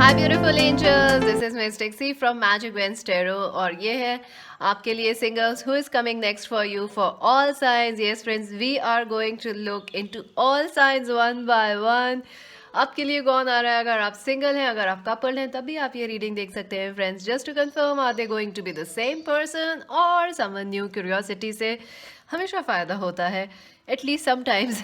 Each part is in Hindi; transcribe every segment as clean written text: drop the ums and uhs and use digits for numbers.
Hi beautiful angels, this is Miss Texi from Magic veins Tarot और ये है आपके लिए singles who is coming next for you for all signs. Yes friends, we are going to look into all signs one by one. आपके लिए कौन आ रहा है? अगर आप सिंगल हैं, अगर आप कपल हैं, तब भी आप ये रीडिंग देख सकते हैं friends. Just to confirm, are they going to be the same person और समवन न्यू? क्यूरियोसिटी से हमेशा फ़ायदा होता है, at least sometimes.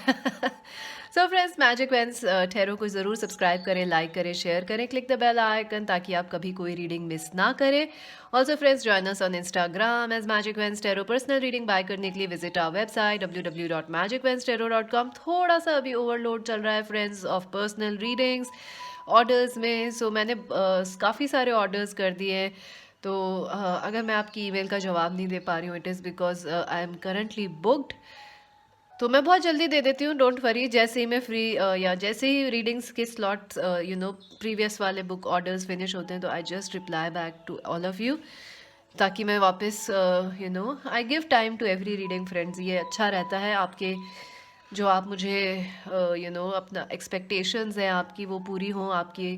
So friends, Magic veins Tarot को ज़रूर सब्सक्राइब करें, लाइक करें, शेयर करें, क्लिक द बेल आइकन ताकि आप कभी कोई रीडिंग मिस ना करें। Also friends, join us on Instagram as magic veins tarot. Personal reading buy करने के लिए विजिट आवर वेबसाइट www.magicvenstero.com। थोड़ा सा अभी ओवरलोड चल रहा है friends of personal readings orders में, सो मैंने काफ़ी सारे ऑर्डर्स कर दिए हैं। तो अगर मैं आपकी ईमेल का जवाब नहीं दे पा रही हूँ, it is because I am currently booked. तो मैं बहुत जल्दी दे देती हूँ, डोंट वरी। जैसे ही मैं फ्री या जैसे ही रीडिंग्स के स्लॉट्स प्रीवियस वाले बुक ऑर्डर्स फिनिश होते हैं, तो I just reply back to all of you, ताकि मैं वापस I give time to every reading friends. ये अच्छा रहता है आपके, जो आप मुझे अपना एक्सपेक्टेशंस हैं आपकी वो पूरी हों, आपकी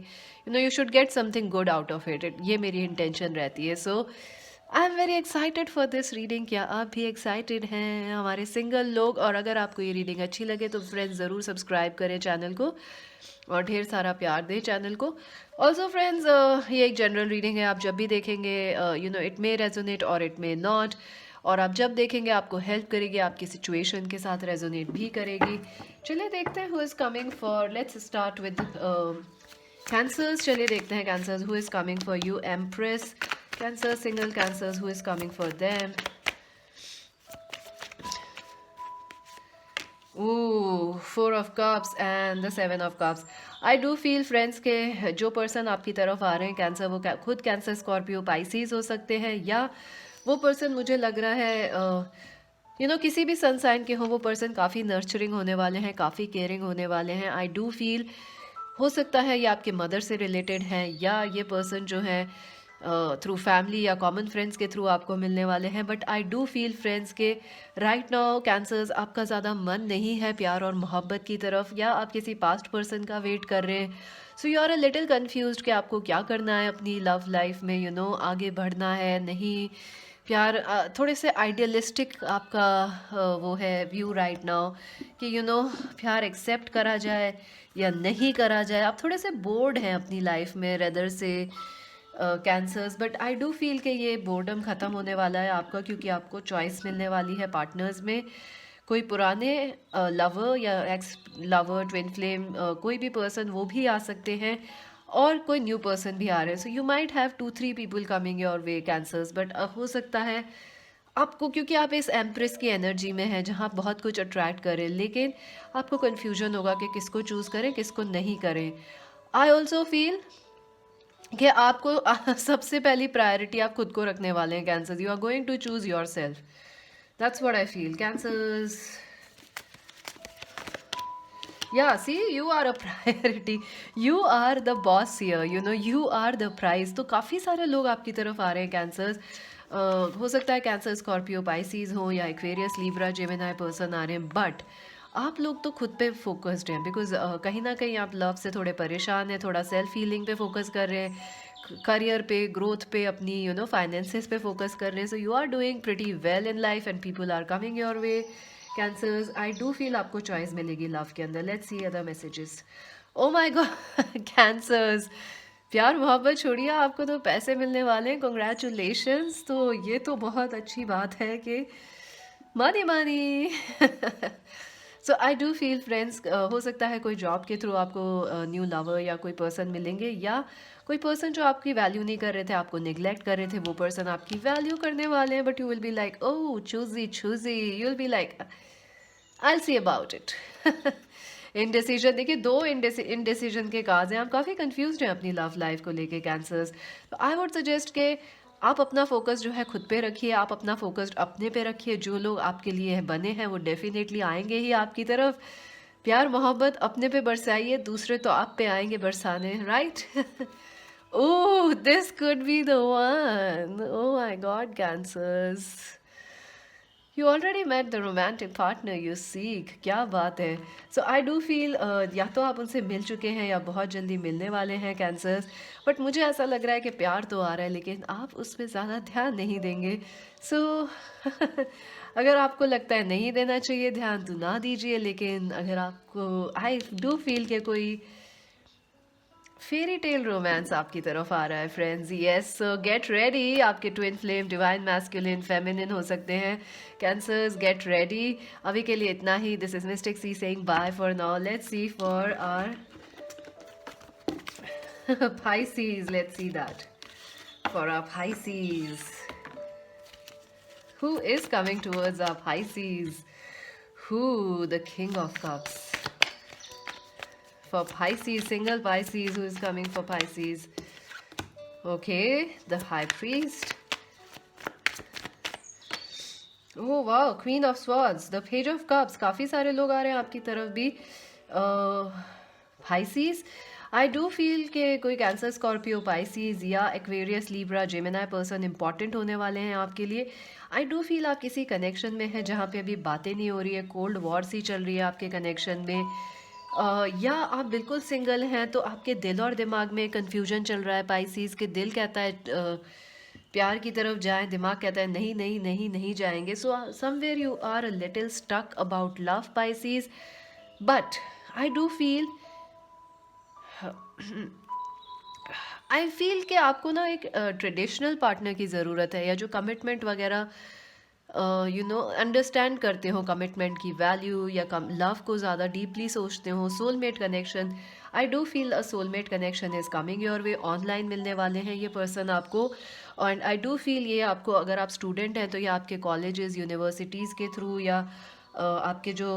you should get something good out of it. ये मेरी इंटेंशन रहती है। So I am very excited for this reading. क्या आप भी एक्साइटेड हैं हमारे सिंगल लोग? और अगर आपको ये रीडिंग अच्छी लगे तो फ्रेंड्स ज़रूर सब्सक्राइब करें चैनल को और ढेर सारा प्यार दें चैनल को। ऑल्सो फ्रेंड्स, ये एक जनरल रीडिंग है। आप जब भी देखेंगे इट मे रेजोनेट और इट मे नॉट, और आप जब देखेंगे आपको हेल्प करेगी, आपकी सिचुएशन के साथ रेजोनेट भी करेगी। चलिए देखते हैं who is coming for, let's start with cancers. चलिए देखते हैं cancers, who is coming for you. Empress cancer, single cancers, who is coming for them. Four of cups and the seven of cups. I do feel friends के जो पर्सन आपकी तरफ आ रहे हैं कैंसर, वो खुद कैंसर, स्कॉर्पियो, पाइसीज हो सकते हैं, या वो पर्सन मुझे लग रहा है किसी भी सन साइन के हो। वो पर्सन काफ़ी नर्चरिंग होने वाले हैं, काफ़ी केयरिंग होने वाले हैं। आई डू फील हो सकता है ये आपके मदर से रिलेटेड है, या ये पर्सन जो है थ्रू फैमिली या कॉमन फ्रेंड्स के थ्रू आपको मिलने वाले हैं। But I do feel friends के राइट नाउ कैंसर्स आपका ज़्यादा मन नहीं है प्यार और मोहब्बत की तरफ, या आप किसी पास्ट पर्सन का वेट कर रहे हैं। So you are a little confused कि आपको क्या करना है अपनी लव लाइफ में, आगे बढ़ना है नहीं। प्यार थोड़े से आइडियलिस्टिक आपका वो है व्यू राइट नाउ कि प्यार एक्सेप्ट करा जाए या नहीं करा जाए। आप थोड़े से बोर्ड हैं अपनी लाइफ में रेदर से cancers. But I do feel कि ये बोर्डम ख़त्म होने वाला है आपका, क्योंकि आपको चॉइस मिलने वाली है पार्टनर्स में। कोई पुराने लवर या एक्स लवर, ट्विन फ्लेम, कोई भी पर्सन वो भी आ सकते हैं, और कोई न्यू पर्सन भी आ रहे हैं। So you might have 2-3 people coming your way cancers. But हो सकता है आपको, क्योंकि आप इस एम्प्रेस की एनर्जी में हैं जहाँ आप बहुत कुछ अट्रैक्ट करें, लेकिन आपको कन्फ्यूजन होगा कि किसको चूज़ करें, किसको नहीं करें। आई ऑल्सो फील कि आपको सबसे पहली प्रायोरिटी आप खुद को रखने वाले हैं Cancer. You are going to choose yourself, that's what I feel Cancers. या see, you are a priority, you are the boss here, you are the prize. तो काफ़ी सारे लोग आपकी तरफ आ रहे हैं कैंसर्स। हो सकता है कैंसर, स्कॉर्पियो, पाइसीज हो, या एक्वेरियस, लीब्रा, जेमिनी पर्सन आ रहे हैं। बट आप लोग तो खुद पे फोकस्ड हैं, बिकॉज कहीं ना कहीं आप लव से थोड़े परेशान हैं, थोड़ा सेल्फ हीलिंग पे फोकस कर रहे हैं, करियर पे, ग्रोथ पे, अपनी फाइनेंसेस पे फोकस कर रहे हैं। So you are doing pretty well in life and people are coming your way cancers. I do feel आपको चॉइस मिलेगी लव के अंदर। Let's see other messages. Oh my God cancers, प्यार मोहब्बत छोड़िए, आपको तो पैसे मिलने वाले हैं, कॉन्ग्रेचुलेशंस। तो ये तो बहुत अच्छी बात है कि money money. So I do feel friends, हो सकता है कोई जॉब के थ्रू आपको न्यू लवर या कोई पर्सन मिलेंगे, या कोई पर्सन जो आपकी वैल्यू नहीं कर रहे थे, आपको निगलेक्ट कर रहे थे, वो पर्सन आपकी वैल्यू करने वाले हैं। But you will be like, oh choosy choosy, you will be like I see about it. Indecision, देखिए दो इनडिसीजन के काज हैं। आप काफ़ी कंफ्यूज हैं अपनी लव लाइफ को लेके कैंसर्स। तो आई वुड सजेस्ट कि आप अपना फोकस जो है खुद पे रखिए, आप अपना फोकस अपने पे रखिए। जो लोग आपके लिए बने हैं वो डेफिनेटली आएंगे ही आपकी तरफ। प्यार मोहब्बत अपने पे बरसाइए, दूसरे तो आप पे आएंगे बरसाने, right? Oh, this could be the one. Oh my God cancers, You already met the romantic partner you seek. क्या बात है. So I do feel या तो आप उनसे मिल चुके हैं या बहुत जल्दी मिलने वाले हैं कैंसर्स. बट मुझे ऐसा लग रहा है कि प्यार तो आ रहा है लेकिन आप उस पर ज़्यादा ध्यान नहीं देंगे. सो अगर आपको लगता है नहीं देना चाहिए ध्यान तो ना दीजिए, लेकिन अगर आपको आई डू फील कि कोई फेरी टेल रोमांस आपकी तरफ आ रहा है friends. Yes, so get ready. आपके twin flame divine masculine feminine हो सकते हैं कैंसर्स. Get ready. अभी के लिए इतना ही. This is mystic sea saying bye for now. Let's see for our Pisces. Let's see that for our Pisces. Who is coming towards our Pisces? Who? The King of Cups. For Pisces, single Pisces, who is coming for Pisces? Okay, the High Priest. Oh wow, Queen of Swords, the Page of Cups. काफ़ी सारे लोग आ रहे हैं आपकी तरफ भी. Pisces, आई डू फील कि कोई कैंसर, स्कॉर्पियो, पाइसीज या Aquarius, Libra, Gemini person important होने वाले हैं आपके लिए. आई डू फील आप किसी कनेक्शन में हैं जहाँ पे अभी बातें नहीं हो रही है, कोल्ड वॉर सी चल रही है आपके कनेक्शन में. या आप बिल्कुल सिंगल हैं तो आपके दिल और दिमाग में कन्फ्यूजन चल रहा है. पाइसीज के दिल कहता है प्यार की तरफ जाएं, दिमाग कहता है नहीं नहीं नहीं नहीं जाएंगे. So somewhere you are a little stuck about love pieces. But I do feel I feel कि आपको ना एक ट्रेडिशनल पार्टनर की ज़रूरत है, या जो कमिटमेंट वगैरह अंडरस्टैंड करते हो कमिटमेंट की वैल्यू, या लव को ज़्यादा डीपली सोचते हो. Soulmate connection, I do feel a soulmate connection is coming your way. Online मिलने वाले हैं ये पर्सन आपको. एंड आई डू फील ये आपको, अगर आप स्टूडेंट हैं तो ये आपके कॉलेजेस, यूनिवर्सिटीज़ के थ्रू, या आपके जो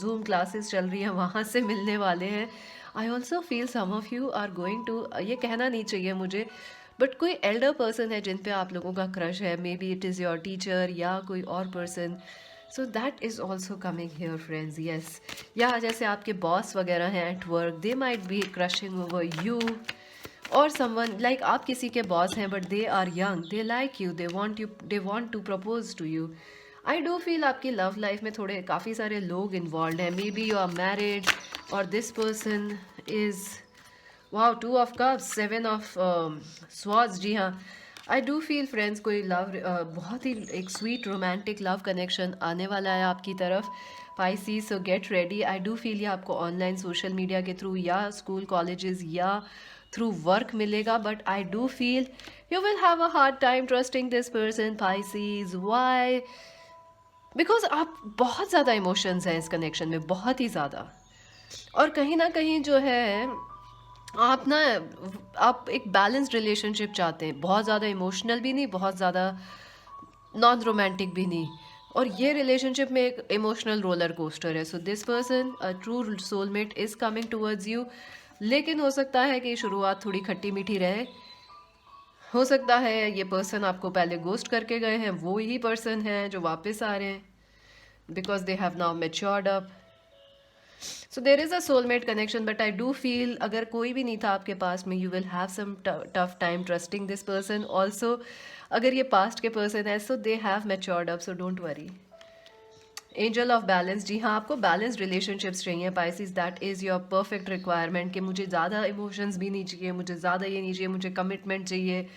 जूम क्लासेस चल रही हैं वहाँ से मिलने वाले हैं. I also feel some of you are going to, ये कहना नहीं चाहिए मुझे, बट कोई एल्डर पर्सन है जिन पे आप लोगों का क्रश है. May be it is your teacher या कोई और person. So that is also coming here friends. Yes, या जैसे आपके बॉस वगैरह हैं at work, they might be crushing over you. और समवन लाइक आप किसी के बॉस हैं but they are young, they like you, they want to propose to you. I do feel आपकी लव लाइफ में थोड़े काफ़ी सारे लोग इन्वॉल्व हैं. May be you are married और this person is wow, 2 of cups, 7 of swords. जी हाँ, आई डू फील फ्रेंड्स कोई लव बहुत ही एक स्वीट रोमांटिक लव कनेक्शन आने वाला है आपकी तरफ Pisces. So get ready. I do feel ये आपको ऑनलाइन सोशल मीडिया के थ्रू या स्कूल कॉलेजेस या थ्रू वर्क मिलेगा. But I do feel you will have a hard time trusting this person Pisces. Why? Because आप बहुत ज़्यादा इमोशंस हैं इस कनेक्शन में, बहुत ही ज़्यादा. और कहीं ना कहीं जो है आप ना, आप एक बैलेंस्ड रिलेशनशिप चाहते हैं. बहुत ज़्यादा इमोशनल भी नहीं, बहुत ज़्यादा नॉन रोमांटिक भी नहीं. और ये रिलेशनशिप में एक इमोशनल रोलर कोस्टर है. सो this person, a true soulmate is coming towards you. लेकिन हो सकता है कि शुरुआत थोड़ी खट्टी मीठी रहे. हो सकता है ये पर्सन आपको पहले गोस्ट करके गए हैं, वो ही पर्सन है जो वापस आ रहे हैं, because they have now matured up. So there is a soulmate connection. But I do feel अगर कोई भी नहीं था आपके पास में, you will have some tough time trusting this person. Also अगर ये पास्ट के पर्सन है so they have matured up, so don't worry. Angel of balance, जी हाँ, आपको बैलेंस रिलेशनशिप्स चाहिए Pisces. That is your perfect requirement कि मुझे ज़्यादा इमोशंस भी नहीं चाहिए, मुझे ज़्यादा ये नहीं चाहिए, मुझे कमिटमेंट चाहिए.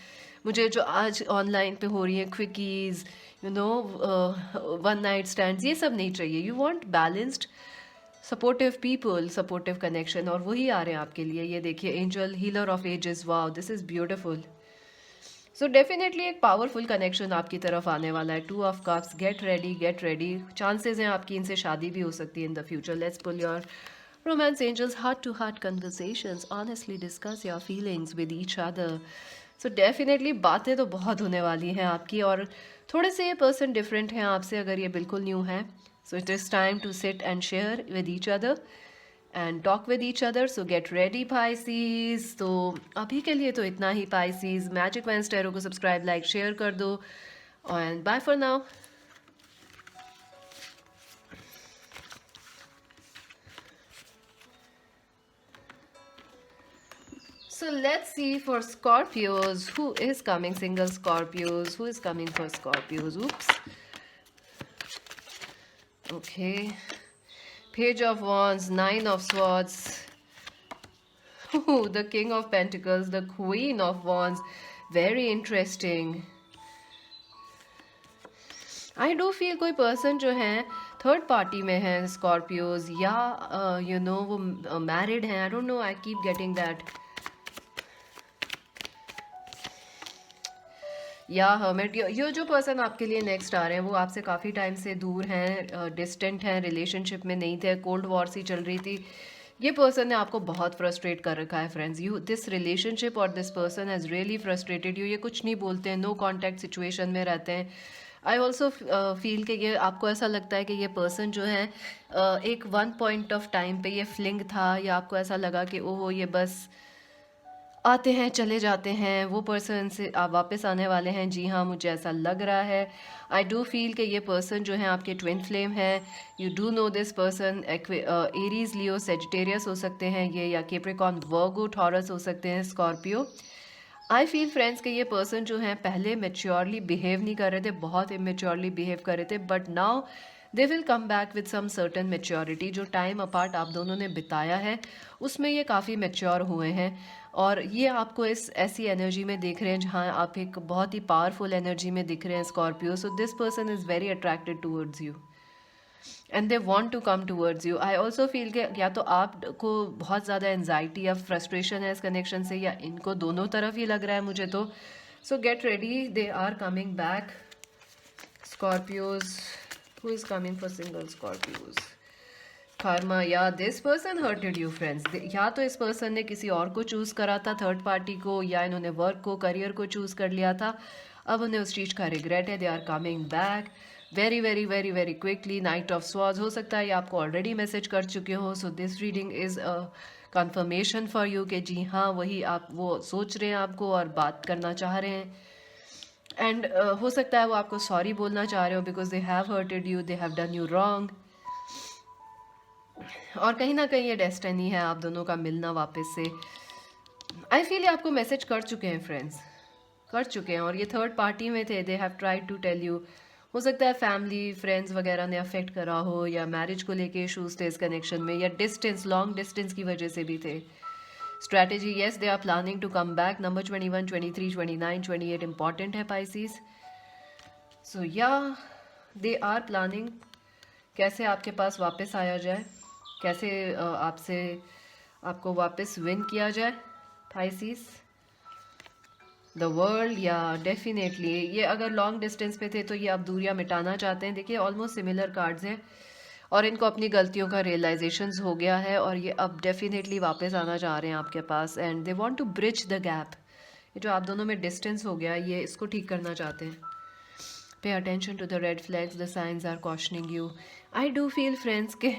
मुझे जो आज ऑनलाइन पे हो रही है quickies, you know, one night stands, ये सब नहीं चाहिए. You want balanced supportive people, supportive connection, और वही आ रहे हैं आपके लिए. ये देखिए, angel healer of ages. Wow, this is beautiful. So definitely एक पावरफुल कनेक्शन आपकी तरफ आने वाला है. 2 of cups. Get ready, get ready. Chances हैं आपकी इनसे शादी भी हो सकती है in the future. Let's pull your romance angels. Heart to heart conversations. Honestly discuss your feelings with each other. So definitely बातें तो बहुत होने वाली हैं आपकी, और थोड़े से ये पर्सन डिफरेंट हैं आपसे अगर ये बिल्कुल न्यू है. So it is time to sit and share with each other and talk with each other. So get ready Pisces. तो अभी के लिए तो इतना ही Pisces. मैजिक वेंस टैरो को सब्सक्राइब, लाइक, शेयर कर दो, and bye for now. So let's see for Scorpios. Who is coming? Single Scorpios. Who is coming for Scorpios? Oops. Okay. Page of Wands, Nine of Swords. Ooh, the King of Pentacles, the Queen of Wands. Very interesting. I do feel कोई पर्सन जो है थर्ड पार्टी में है, स्कॉर्पियोज, या वो मैरिड हैं. I don't no, I keep getting that. या हर्मिट. ये जो पर्सन आपके लिए नेक्स्ट आ रहे हैं वो आपसे काफ़ी टाइम से दूर हैं, डिस्टेंट हैं, रिलेशनशिप में नहीं थे, कोल्ड वॉर सी चल रही थी. ये पर्सन ने आपको बहुत फ्रस्ट्रेट कर रखा है फ्रेंड्स. यू दिस रिलेशनशिप और this person has really frustrated you. ये कुछ नहीं बोलते हैं, नो कॉन्टैक्ट सिचुएशन में रहते हैं. आई ऑल्सो फील कि ये आपको ऐसा लगता है कि ये पर्सन जो है एक वन पॉइंट ऑफ टाइम पे ये फ्लिंग था, या आपको ऐसा लगा कि ओहो ये बस आते हैं चले जाते हैं, वो पर्सन से आप वापस आने वाले हैं. जी हाँ, मुझे ऐसा लग रहा है. आई डू फील कि ये पर्सन जो है आपके ट्विन फ्लेम है. You do know this person. Aries, Leo, Sagittarius हो सकते हैं ये, या कैप्रिकॉर्न, वर्गो, टॉरस हो सकते हैं, स्कॉर्पियो. आई फील फ्रेंड्स कि ये पर्सन जो है पहले मेच्योरली बिहेव नहीं कर रहे थे, बहुत इमेच्योरली बिहेव कर रहे थे, but now they will come back with some certain maturity. जो टाइम अपार्ट आप दोनों ने बिताया है उसमें ये काफ़ी मेच्योर हुए हैं, और ये आपको इस ऐसी एनर्जी में देख रहे हैं जहाँ आप एक बहुत ही पावरफुल एनर्जी में दिख रहे हैं, Scorpio. So this person is very attracted towards you and they want to come towards you. I also feel कि या तो आपको बहुत ज़्यादा एनजाइटी या फ्रस्ट्रेशन है इस कनेक्शन से, या इनको दोनों तरफ ही लग रहा है मुझे तो. So get ready, they are coming back. Scorpios, who is coming for single Scorpios? karma. या this person hurted you friends. या तो इस पर्सन ने किसी और को चूज़ करा था, थर्ड पार्टी को, या इन्होंने वर्क को, करियर को चूज़ कर लिया था. अब उन्हें उस चीज़ का रिग्रेट है. They are coming back very very very very quickly. Knight of swords हो सकता है ये आपको ऑलरेडी मैसेज कर चुके हो. So this reading is a conformation for you कि जी हाँ, वही आप वो सोच रहे हैं आपको और बात करना चाह रहे हैं. एंड हो सकता है वो आपको सॉरी बोलना चाह रहे हो because they have hurted you, they have done you wrong. और कहीं ना कहीं ये डेस्टिनी है आप दोनों का मिलना वापस से. आई फील ये आपको मैसेज कर चुके हैं फ्रेंड्स, कर चुके हैं. और ये थर्ड पार्टी में थे, they have tried to tell you. हो सकता है फैमिली, फ्रेंड्स वगैरह ने अफेक्ट करा हो, या मैरिज को लेके इशूज थे इस कनेक्शन में, या डिस्टेंस, लॉन्ग डिस्टेंस की वजह से भी थे. Strategy, yes they are planning to come back. Number 21, 23, 29, 28 important है पाइसिस. सो या दे आर प्लानिंग कैसे आपके पास वापस आया जाए, कैसे आपको वापस विन किया जाए पाइसिस. द वर्ल्ड, या डेफिनेटली ये अगर लॉन्ग डिस्टेंस पे थे तो ये आप दूरियां मिटाना चाहते हैं. देखिए ऑलमोस्ट सिमिलर कार्ड्स हैं, और इनको अपनी गलतियों का रियलाइजेशंस हो गया है, और ये अब डेफिनेटली वापस आना चाह रहे हैं आपके पास. And they want to bridge the gap. ये जो आप दोनों में डिस्टेंस हो गया, ये इसको ठीक करना चाहते हैं. Pay attention to the red flags, the signs are cautioning you. I do feel friends के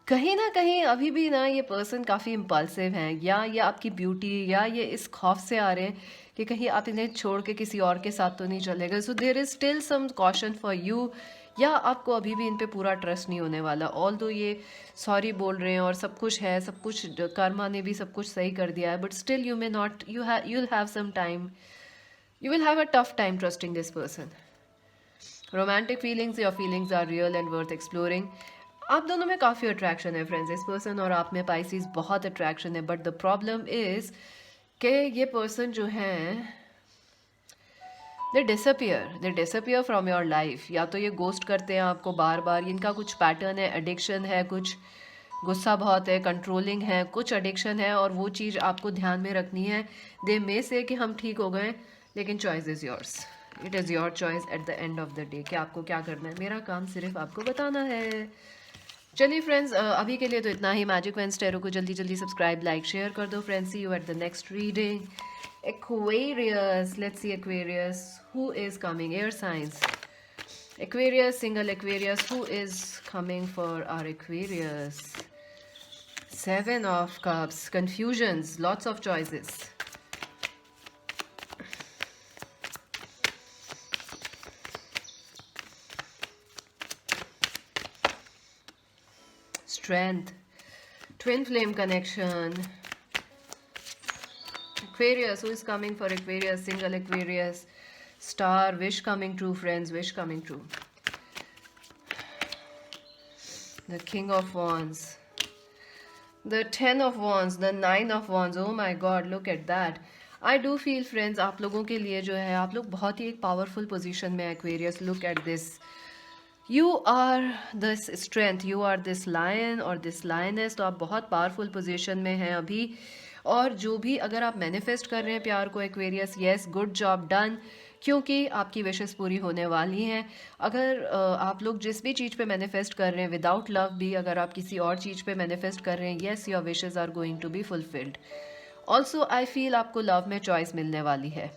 कहीं ना कहीं अभी भी ना ये पर्सन काफ़ी इम्पल्सिव हैं, या ये आपकी ब्यूटी, या ये इस खौफ से आ रहे हैं कि कहीं आप इन्हें छोड़ के किसी और के साथ तो नहीं चले गए. So there is still some caution for you, या आपको अभी भी इन पे पूरा ट्रस्ट नहीं होने वाला. ऑल दो ये सॉरी बोल रहे हैं और सब कुछ है, सब कुछ कर्मा ने भी सब कुछ सही कर दिया है, but still you may not, you will have some time, you will have a tough time trusting this person. Romantic feelings, your feelings are real and worth exploring. आप दोनों में काफ़ी अट्रैक्शन है फ्रेंड्स, इस पर्सन और आप में पाइसिस बहुत अट्रैक्शन है. बट द प्रॉब्लम इज़ कि ये पर्सन जो हैं दे डिसअपियर फ्रॉम योर लाइफ. या तो ये गोस्ट करते हैं आपको बार बार, इनका कुछ पैटर्न है, एडिक्शन है, कुछ गुस्सा बहुत है, कंट्रोलिंग है, कुछ एडिक्शन है, और वो चीज़ आपको ध्यान में रखनी है. दे में से कि हम ठीक हो गए, लेकिन choice is yours. It is your choice at the end of the day कि आपको क्या करना है. मेरा काम सिर्फ आपको बताना है. चलिए फ्रेंड्स, अभी के लिए तो इतना ही. मैजिक वेंस टैरो को जल्दी जल्दी सब्सक्राइब, लाइक, शेयर कर दो friends. See you at the next reading. Aquarius, let's see Aquarius, who is coming, air signs. Aquarius, single Aquarius, who is coming for our Aquarius? Seven of Cups, confusions, lots of choices. Strength, twin flame connection. Aquarius, who is coming for Aquarius, single Aquarius? Star, wish coming true friends, wish coming true. The King of Wands, the 10 of Wands, the 9 of Wands. Oh my God, look at that. I do feel friends, आप लोगों के लिए जो है, आप लोग बहुत ही एक पावरफुल पोजीशन में Aquarius. Look at this. You are this strength, you are this lion और this lioness. तो आप बहुत पावरफुल पोजीशन में हैं अभी. और जो भी अगर आप मैनिफेस्ट कर रहे हैं प्यार को Aquarius, yes, good job done, क्योंकि आपकी विशेस पूरी होने वाली हैं. अगर आप लोग जिस भी चीज़ पे मैनिफेस्ट कर रहे हैं, विदाउट लव भी अगर आप किसी और चीज़ पे मैनिफेस्ट कर रहे हैं, yes, your wishes are going to be fulfilled. Also I feel आपको लव में चॉइस मिलने वाली है.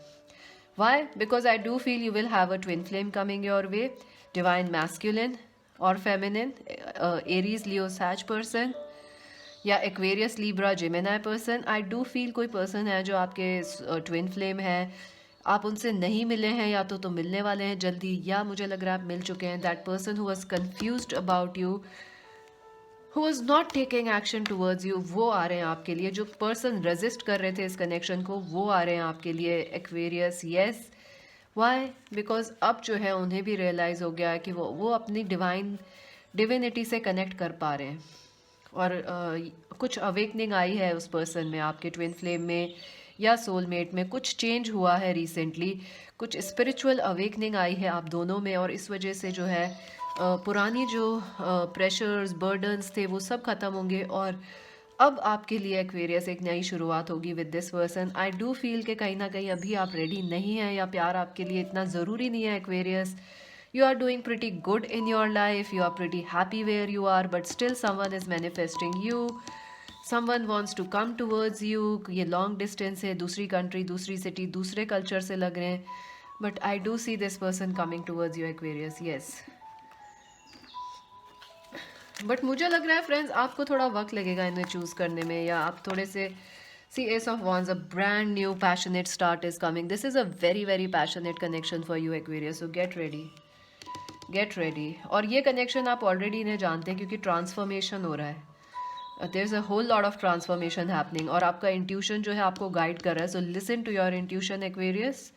Why? Because I do feel you will have a twin flame coming your way, divine masculine और feminine, Aries Leo Sag person या Aquarius Libra Gemini person. I do feel कोई पर्सन है जो आपके ट्विन फ्लेम है, आप उनसे नहीं मिले हैं या तो मिलने वाले हैं जल्दी, या मुझे लग रहा है आप मिल चुके हैं. That person who was confused about you, who was not taking action towards you, वो आ रहे हैं आपके लिए. जो पर्सन रेजिस्ट कर रहे थे इस कनेक्शन को, वो आ रहे हैं आपके लिए एक्वेरियस. Yes, Y? बिकॉज अब जो है उन्हें भी रियलाइज़ हो गया है कि वो अपनी डिविनिटी से कनेक्ट कर पा रहे हैं. और कुछ अवेकनिंग आई है उस पर्सन में, आपके ट्विन फ्लेम में या सोलमेट में. कुछ चेंज हुआ है रिसेंटली, कुछ स्पिरिचुअल अवेकनिंग आई है आप दोनों में, और इस वजह से जो है पुरानी जो प्रेशर्स बर्डन्स थे वो सब ख़त्म होंगे. और अब आपके लिए एक्वेरियस एक नई शुरुआत होगी with this person. I do feel कि कहीं ना कहीं अभी आप रेडी नहीं हैं, या प्यार आपके लिए इतना ज़रूरी नहीं है Aquarius. You are doing pretty good in your life, you are pretty happy where you are, but still someone is manifesting you, someone wants to come towards you. ये long distance है, दूसरी country, दूसरी city, दूसरे culture से लग रहे हैं, but I do see this person coming towards you Aquarius. Yes, but मुझे लग रहा है friends आपको थोड़ा वक्त लगेगा इन्हें choose करने में, या आप थोड़े से See, Ace of Wands, a brand new passionate start is coming. This is a very very passionate connection for you Aquarius, so get ready. Get ready. और ये कनेक्शन आप ऑलरेडी इन्हें जानते हैं क्योंकि ट्रांसफॉर्मेशन हो रहा है. There is a whole lot of transformation happening, और आपका इंट्यूशन जो है आपको गाइड कर रहा है. So listen to your intuition Aquarius,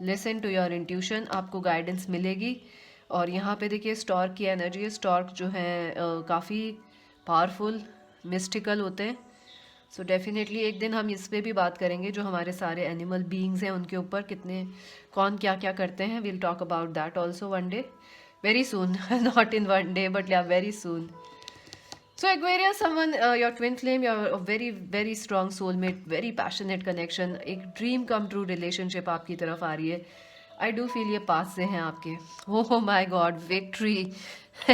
listen to your intuition, आपको गाइडेंस मिलेगी. और यहाँ पे देखिए स्टॉर्क की एनर्जी है. स्टॉर्क जो है काफ़ी पावरफुल मिस्टिकल होते हैं. सो डेफिनेटली एक दिन हम इस पर भी बात करेंगे जो हमारे सारे एनिमल बीइंग्स हैं उनके ऊपर कितने कौन क्या क्या करते हैं. Will talk about that also one day, very soon. Not in one day, but yeah, very soon. So Aquarius, someone, your twin flame, your a very very strong soulmate, very passionate connection, एक dream come true relationship आपकी तरफ आ रही है. I do feel ये पास से हैं आपके. Oh my God, victory.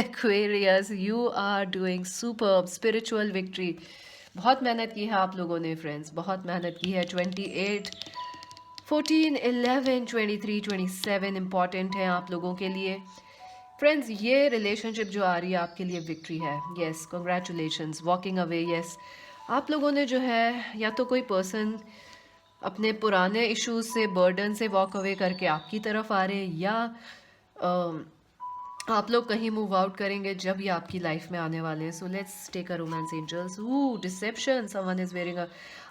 Aquarius, you are doing superb spiritual victory. बहुत मेहनत की है आप लोगों ने फ्रेंड्स, बहुत मेहनत की है. 28, 14, 11, 23, 27 इम्पॉर्टेंट है आप लोगों के लिए फ्रेंड्स. ये रिलेशनशिप जो आ रही है आपके लिए विक्ट्री है. Yes, congratulations, walking away. Yes, आप लोगों ने जो है या तो कोई पर्सन अपने पुराने इश्यूज से बर्डन से वॉक अवे करके आपकी तरफ आ रहे हैं, या आप लोग कहीं मूव आउट करेंगे जब ये आपकी लाइफ में आने वाले हैं. So let's take a romance angels. Deception, someone is wearing a,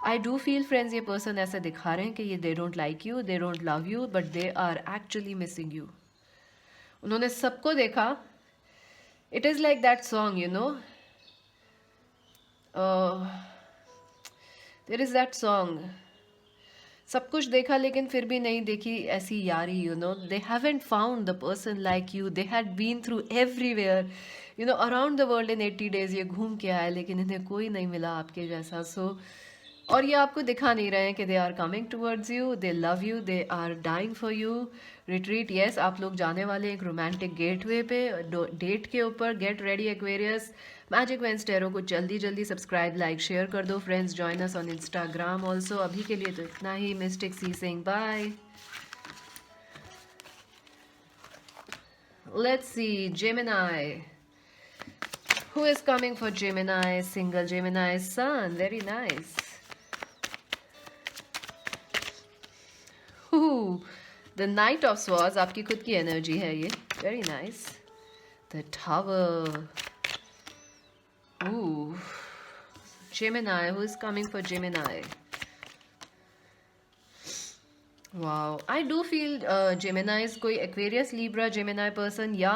I do feel friends ये पर्सन ऐसा दिखा रहे हैं कि ये they don't like you, they don't love you, but they are actually missing you. उन्होंने सबको देखा. It is like that song, you know, there is that song, सब कुछ देखा लेकिन फिर भी नहीं देखी ऐसी यारी. You know, they haven't found the person like you. They had been through everywhere, you know, around the world in 80 days. ये घूम के आए लेकिन इन्हें कोई नहीं मिला आपके जैसा. सो और ये आपको दिखा नहीं रहे हैं कि they are coming towards you, they love you, they are dying for you. Retreat, yes, आप लोग जाने वाले एक रोमांटिक गेटवे पे डेट के ऊपर. Get ready Aquarius. Magic wands tarot को जल्दी जल्दी सब्सक्राइब, लाइक, शेयर कर दो friends. Join us on Instagram also. अभी के लिए तो इतना ही. Mystic sea Singh, bye. Let's see Gemini. Who is coming for Gemini? Single Gemini sun. Very nice. The Knight of Swords, आपकी खुद की एनर्जी है ये. Very nice. The Tower. Ooh. Gemini. Who is coming for Gemini? Wow. I do feel Gemini is कोई Aquarius, Libra, Gemini person, या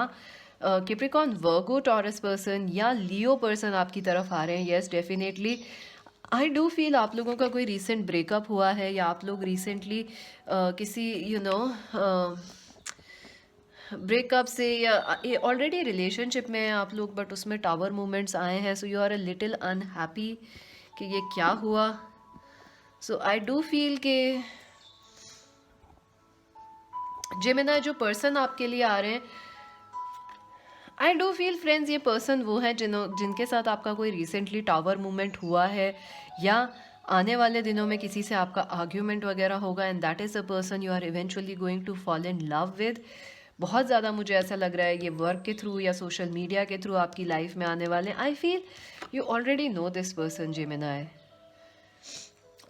कैप्रिकॉर्न वर्गो टॉरस पर्सन या लियो पर्सन आपकी तरफ आ रहे हैं. Yes definitely I do feel आप लोगों का कोई रिसेंट ब्रेकअप हुआ है या आप लोग रिसेंटली किसी ब्रेकअप से या ऑलरेडी रिलेशनशिप में हैं आप लोग, बट उसमें टावर मूवमेंट्स आए हैं. So you are a little unhappy कि ये क्या हुआ. सो आई डू फील के जेमिनी जो पर्सन आपके लिए आ रहे हैं, आई डू फील फ्रेंड्स ये पर्सन वो है जिनके साथ आपका कोई रिसेंटली टावर मूवमेंट हुआ है या आने वाले दिनों में किसी से आपका आर्ग्यूमेंट वगैरह होगा, and that is a person you are eventually going to fall in love with. बहुत ज़्यादा मुझे ऐसा लग रहा है ये वर्क के थ्रू या सोशल मीडिया के थ्रू आपकी लाइफ में आने वाले. आई feel you already know this person Gemini.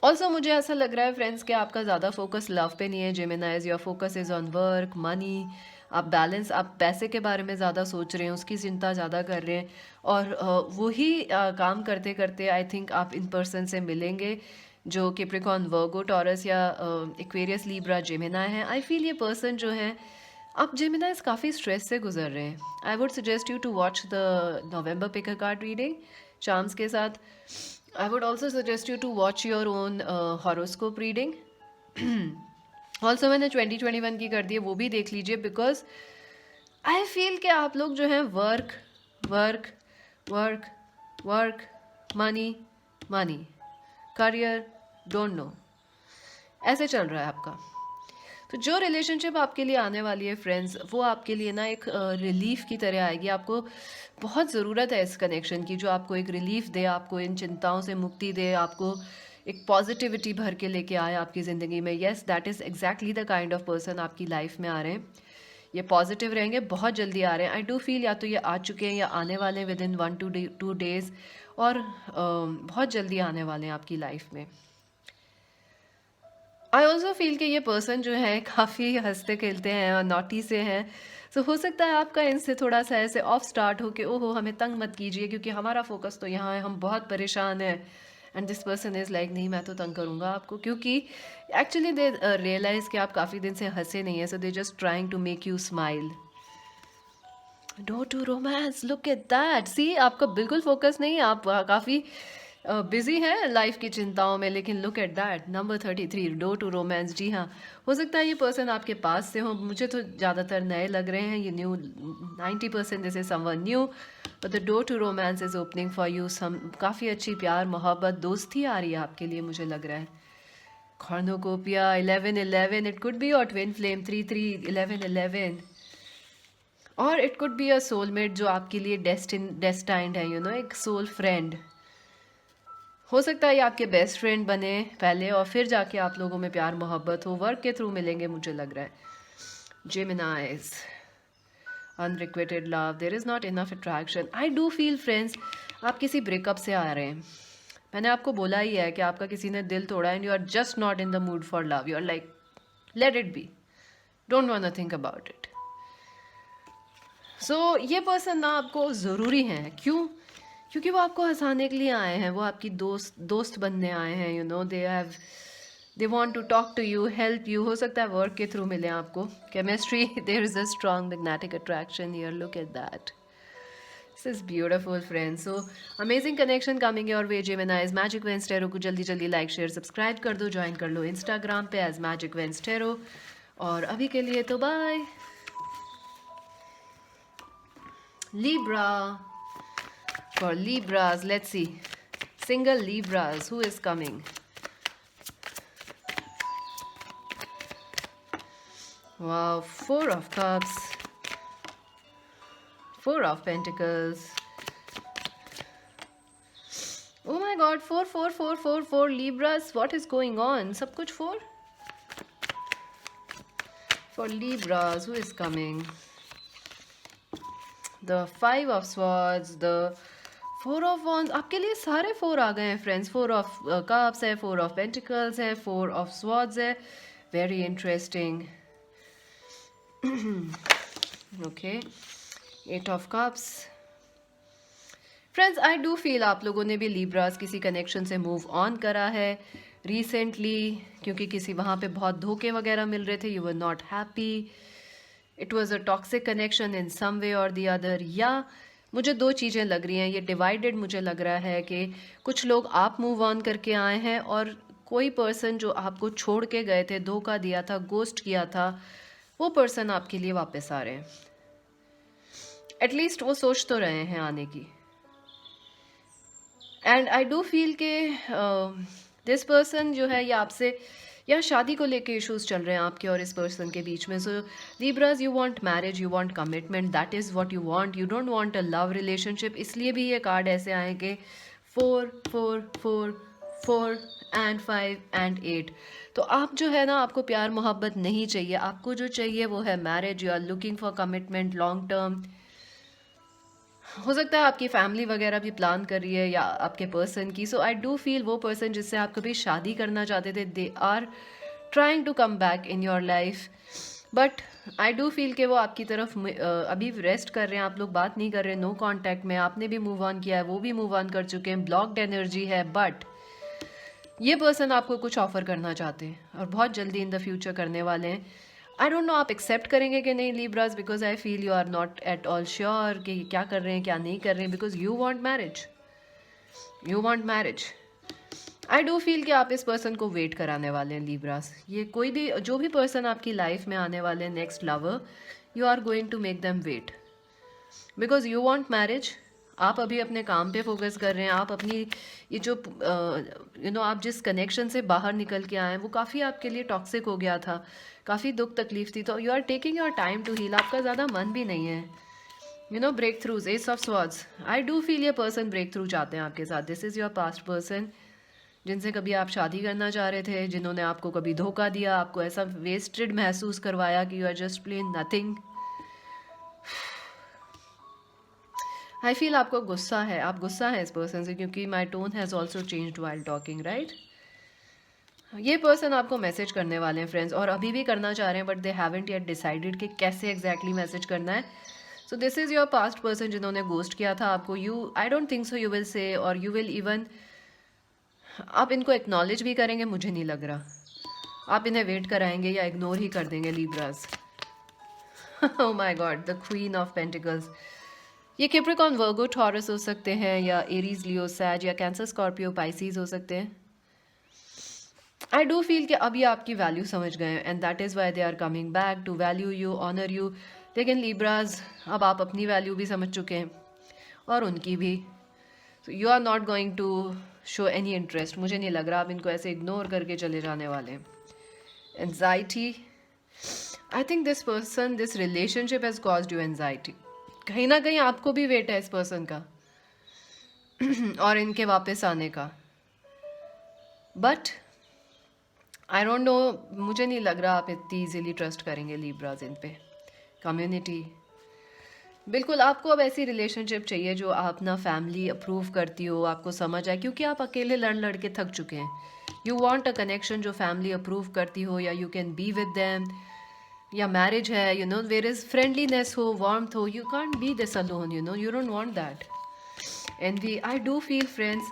Also मुझे ऐसा लग रहा है फ्रेंड्स कि आपका ज़्यादा फोकस लव पे नहीं है Geminis. Your focus is on work, money. आप पैसे के बारे में ज़्यादा सोच रहे हैं, उसकी चिंता ज़्यादा कर रहे हैं, और वही काम करते करते आई थिंक आप इन पर्सन से मिलेंगे जो कैप्रिकॉर्न वर्गो टॉरस या एक्वेरियस लीब्रा जेमिनी है. आई फील ये पर्सन जो है, आप जेमिनीज काफ़ी स्ट्रेस से गुजर रहे हैं. I would suggest you to watch the November pick a card reading charms के साथ. I would also suggest you to watch your own horoscope reading. Also मैंने 2021 की कर दी है, वो भी देख लीजिए. बिकॉज आई फील कि आप लोग जो हैं work work work work, money money, career don't know, ऐसे चल रहा है आपका. तो जो रिलेशनशिप आपके लिए आने वाली है फ्रेंड्स, वो आपके लिए ना एक रिलीफ की तरह आएगी. आपको बहुत ज़रूरत है इस कनेक्शन की, जो आपको एक रिलीफ दे, आपको इन चिंताओं से मुक्ति दे, आपको एक पॉजिटिविटी भर के लेके आए आपकी ज़िंदगी में. Yes that is exactly the kind of person आपकी लाइफ में आ रहे हैं. ये पॉजिटिव रहेंगे, बहुत जल्दी आ रहे हैं. आई डू फील या तो ये आ चुके हैं या आने वाले हैं विद इन 1 to 2 days, और बहुत जल्दी आने वाले हैं आपकी लाइफ में. आई ऑल्सो फील कि ये पर्सन जो है काफ़ी हंसते खेलते हैं और नॉटी से हैं. सो हो सकता है आपका इनसे थोड़ा सा ऐसे ऑफ स्टार्ट हो कि ओहो हमें तंग मत कीजिए, क्योंकि हमारा फोकस तो यहाँ है, हम बहुत परेशान हैं. And this person is like नहीं, मैं तो तंग करूँगा आपको, क्योंकि एक्चुअली दे रियलाइज़ कि आप काफ़ी दिन से हंसे नहीं हैं. So they just trying to make you smile. Door to romance, look at that. See आपका बिल्कुल फोकस नहीं, आप काफ़ी बिजी हैं लाइफ की चिंताओं में, लेकिन look at that. Number 33, door to romance. जी हाँ, हो सकता है ये पर्सन आपके पास से हो. मुझे तो ज़्यादातर नए लग रहे हैं, ये न्यू 90% जैसे someone new, but the door to romance is opening for you. Some काफ़ी अच्छी प्यार मोहब्बत दोस्ती आ रही है आपके लिए, मुझे लग रहा है. कॉर्नोकोपिया 1111, it could be your twin flame 331111, और it could be a soulmate जो आपके लिए डेस्टाइंड है, एक सोल फ्रेंड. हो सकता है ये आपके बेस्ट फ्रेंड बने पहले और फिर जाके आप लोगों में प्यार मोहब्बत हो, वर्क के थ्रू मिलेंगे मुझे लग रहा है. Geminis, unrequited love, there is not enough attraction. I do feel friends आप किसी ब्रेकअप से आ रहे हैं. मैंने आपको बोला ही है कि आपका किसी ने दिल तोड़ा, and you are just not in the mood for love. You are like let it be, don't want to think about it. So ये पर्सन ना आपको ज़रूरी है. क्यों? क्योंकि वो आपको हंसाने के लिए आए हैं, वो आपकी दोस्त बनने आए हैं. They want to talk to you, help you. हो सकता है वर्क के थ्रू मिले आपको. Chemistry, there is a strong magnetic attraction here, look at that. This is beautiful friends. So amazing connection coming your way Geminis. Magic wands tarot को जल्दी जल्दी लाइक शेयर सब्सक्राइब कर दो, ज्वाइन कर लो इंस्टाग्राम पे एज मैजिक वेंस टैरो. और अभी के लिए तो bye. Libra. For Libras, let's see. Single Libras, who is coming? Wow, 4 of Cups, 4 of Pentacles. Oh my God, 4 4 4 4 4 Libras. What is going on? सब कुछ 4? For Libras, who is coming? The 5 of Swords, the 4 of Wands. आपके लिए सारे 4 आ गए हैं फ्रेंड्स. 4 of Cups है, 4 of Pentacles है, 4 of Swords है. Very interesting. Okay. 8 of Cups. Friends I do feel आप लोगों ने भी Libras किसी कनेक्शन से मूव ऑन करा है रिसेंटली, क्योंकि किसी वहाँ पे बहुत धोखे वगैरह मिल रहे थे. You were not happy. It was a toxic connection in some way और दी अदर, या मुझे दो चीज़ें लग रही हैं, ये डिवाइडेड मुझे लग रहा है कि कुछ लोग आप मूव ऑन करके आए हैं और कोई पर्सन जो आपको छोड़ के गए थे, धोखा दिया था, गोस्ट किया था, वो पर्सन आपके लिए वापस आ रहे हैं। एटलीस्ट वो सोच तो रहे हैं आने की। एंड आई डू फील के दिस पर्सन जो है ये आपसे या शादी को लेके इश्यूज चल रहे हैं आपके और इस पर्सन के बीच में। So Libras, you want marriage, you want commitment, that is what you want, you don't want a love relationship. इसलिए भी ये कार्ड ऐसे आए कि 4 4 4 4 एंड 5 एंड 8। तो आप जो है ना, आपको प्यार मोहब्बत नहीं चाहिए, आपको जो चाहिए वो है marriage. You are looking for commitment long term. हो सकता है आपकी फैमिली वगैरह भी प्लान कर रही है या आपके पर्सन की। सो आई डू फील वो पर्सन जिससे आप कभी शादी करना चाहते थे, they are trying to come back in your life, but I do feel कि वो आपकी तरफ अभी रेस्ट कर रहे हैं, आप लोग बात नहीं कर रहे, नो कॉन्टैक्ट में। आपने भी मूव ऑन किया है, वो भी मूव ऑन कर चुके हैं, ब्लॉक्ड एनर्जी है। बट ये पर्सन आपको कुछ ऑफर करना चाहते हैं और बहुत जल्दी इन द फ्यूचर करने वाले हैं। आई डोंट नो आप एक्सेप्ट करेंगे कि नहीं Libras, because I feel you are not at all sure कि क्या कर रहे हैं क्या नहीं कर रहे हैं, because you want marriage, you want marriage. I do feel कि आप इस पर्सन को वेट कराने वाले हैं लीब्रास। ये कोई भी जो भी पर्सन आपकी लाइफ में आने वाले हैं next lover, you are going to make them wait, because you want marriage. आप अभी अपने काम पे फोकस कर रहे हैं, आप अपनी ये जो आप जिस कनेक्शन से बाहर निकल के आए हैं वो काफ़ी आपके लिए टॉक्सिक हो गया था, काफ़ी दुख तकलीफ थी, तो you are taking your time to heal. आपका ज़्यादा मन भी नहीं है, breakthroughs, ace of swords. I do feel ये पर्सन ब्रेक थ्रू चाहते हैं आपके साथ। This is your past person जिनसे कभी आप शादी करना चाह रहे थे, जिन्होंने आपको कभी धोखा दिया, आपको ऐसा वेस्टेड महसूस करवाया कि you are just plain nothing. I feel आपको गुस्सा है, आप गुस्सा है इस पर्सन से, क्योंकि my tone has also changed while talking, right. ये पर्सन आपको मैसेज करने वाले हैं फ्रेंड्स, और अभी भी करना चाह रहे हैं, but they haven't yet decided कि कैसे एग्जैक्टली मैसेज करना है। So this is your past person जिन्होंने गोस्ट किया था आपको। You, I don't think so you will say, और यू विल इवन, आप इनको एक्नॉलेज भी करेंगे मुझे नहीं लग रहा। आप इन्हें वेट कराएंगे या इग्नोर ही कर देंगे Libras. Oh my god, the queen of pentacles. ये कैप्रिकॉर्न, वर्गो, टॉरस हो सकते हैं, या एरीज, लियो, सैज, या कैंसर, स्कॉर्पियो, पाइसीज हो सकते हैं। आई डू फील कि अब ये आपकी वैल्यू समझ गए हैं, and that is why they are coming back to value you, honour you. लेकिन लीब्राज, अब आप अपनी वैल्यू भी समझ चुके हैं और उनकी भी। So you are not going to show any interest. मुझे नहीं लग रहा आप इनको ऐसे इग्नोर करके चले जाने वाले हैं। Anxiety, I think this person, this relationship has caused you anxiety. कहीं ना कहीं आपको भी वेट है इस पर्सन का और इनके वापस आने का, बट आई डोंट नो, मुझे नहीं लग रहा आप इतनी इजीली ट्रस्ट करेंगे लीब्राज इन पे। कम्युनिटी, बिल्कुल आपको अब ऐसी रिलेशनशिप चाहिए जो आप ना फैमिली अप्रूव करती हो, आपको समझ आए, क्योंकि आप अकेले लड़ लड़ के थक चुके हैं। यू वांट अ कनेक्शन जो फैमिली अप्रूव करती हो, या you can be with them, या मैरिज है, वेयर इज फ्रेंडलीनेस हो, वार्मथ हो। You can't be this alone, you don't want that. And we, I do feel friends,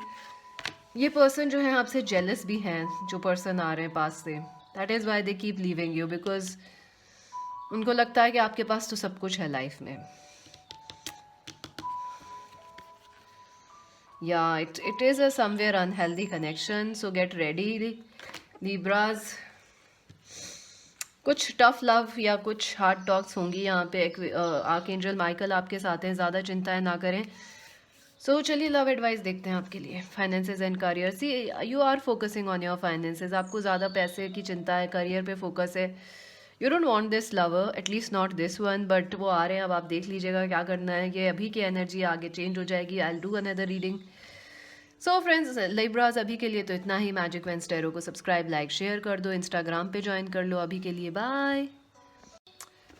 ये पर्सन जो है आपसे जेलस भी हैं, जो पर्सन आ रहे हैं पास से। That is why they keep leaving you, because उनको लगता है कि आपके पास तो सब कुछ है लाइफ में। या it is a somewhere unhealthy connection, so get ready Libras. कुछ टफ लव या कुछ हार्ड टॉक्स होंगी यहाँ पे। आर्कएंजल माइकल आपके साथ हैं, ज़्यादा चिंताएं ना करें। सो चलिए लव एडवाइस देखते हैं आपके लिए। Finances and career, see you are focusing on your finances, आपको ज़्यादा पैसे की चिंता है, करियर पे फोकस है। You don't want this lover, at least not this one, but वो आ रहे हैं, अब आप देख लीजिएगा क्या करना है। ये अभी की एनर्जी आगे चेंज हो जाएगी। I will do another reading. So friends, Libras अभी के लिए तो इतना ही। मैजिक वेंस टैरो को सब्सक्राइब, लाइक, शेयर कर दो, इंस्टाग्राम पे ज्वाइन कर लो। अभी के लिए बाय।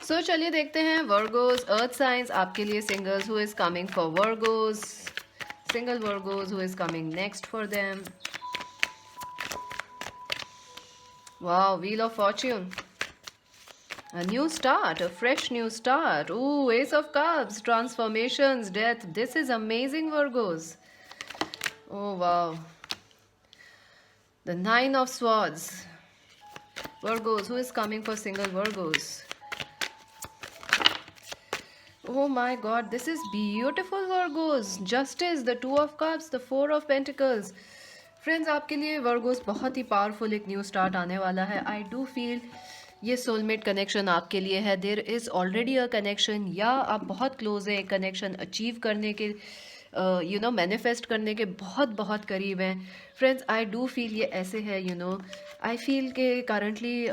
सो चलिए देखते हैं वर्गोस अर्थ साइंस आपके लिए singles, who is coming for Virgo's, single Virgo's, who is coming next for them. Wow, wheel of Fortune, a new start, a fresh new start. Ooh, ace of cups, transformations, death. This is amazing, Virgos. Oh wow, the nine of swords. Virgos, who is coming for single Virgos? Oh my God, this is beautiful Virgos. Justice, the Two of Cups, the Four of Pentacles. Friends, आपके लिए वर्गोस बहुत ही पावरफुल एक न्यू स्टार्ट आने वाला है. आई डू फील ये सोलमेट कनेक्शन आपके लिए है. There is already a connection, या आप बहुत क्लोज हैं, एक कनेक्शन अचीव करने के, मैनिफेस्ट करने के बहुत बहुत करीब हैं. फ्रेंड्स, आई डू फील ये ऐसे है, आई फील के करंटली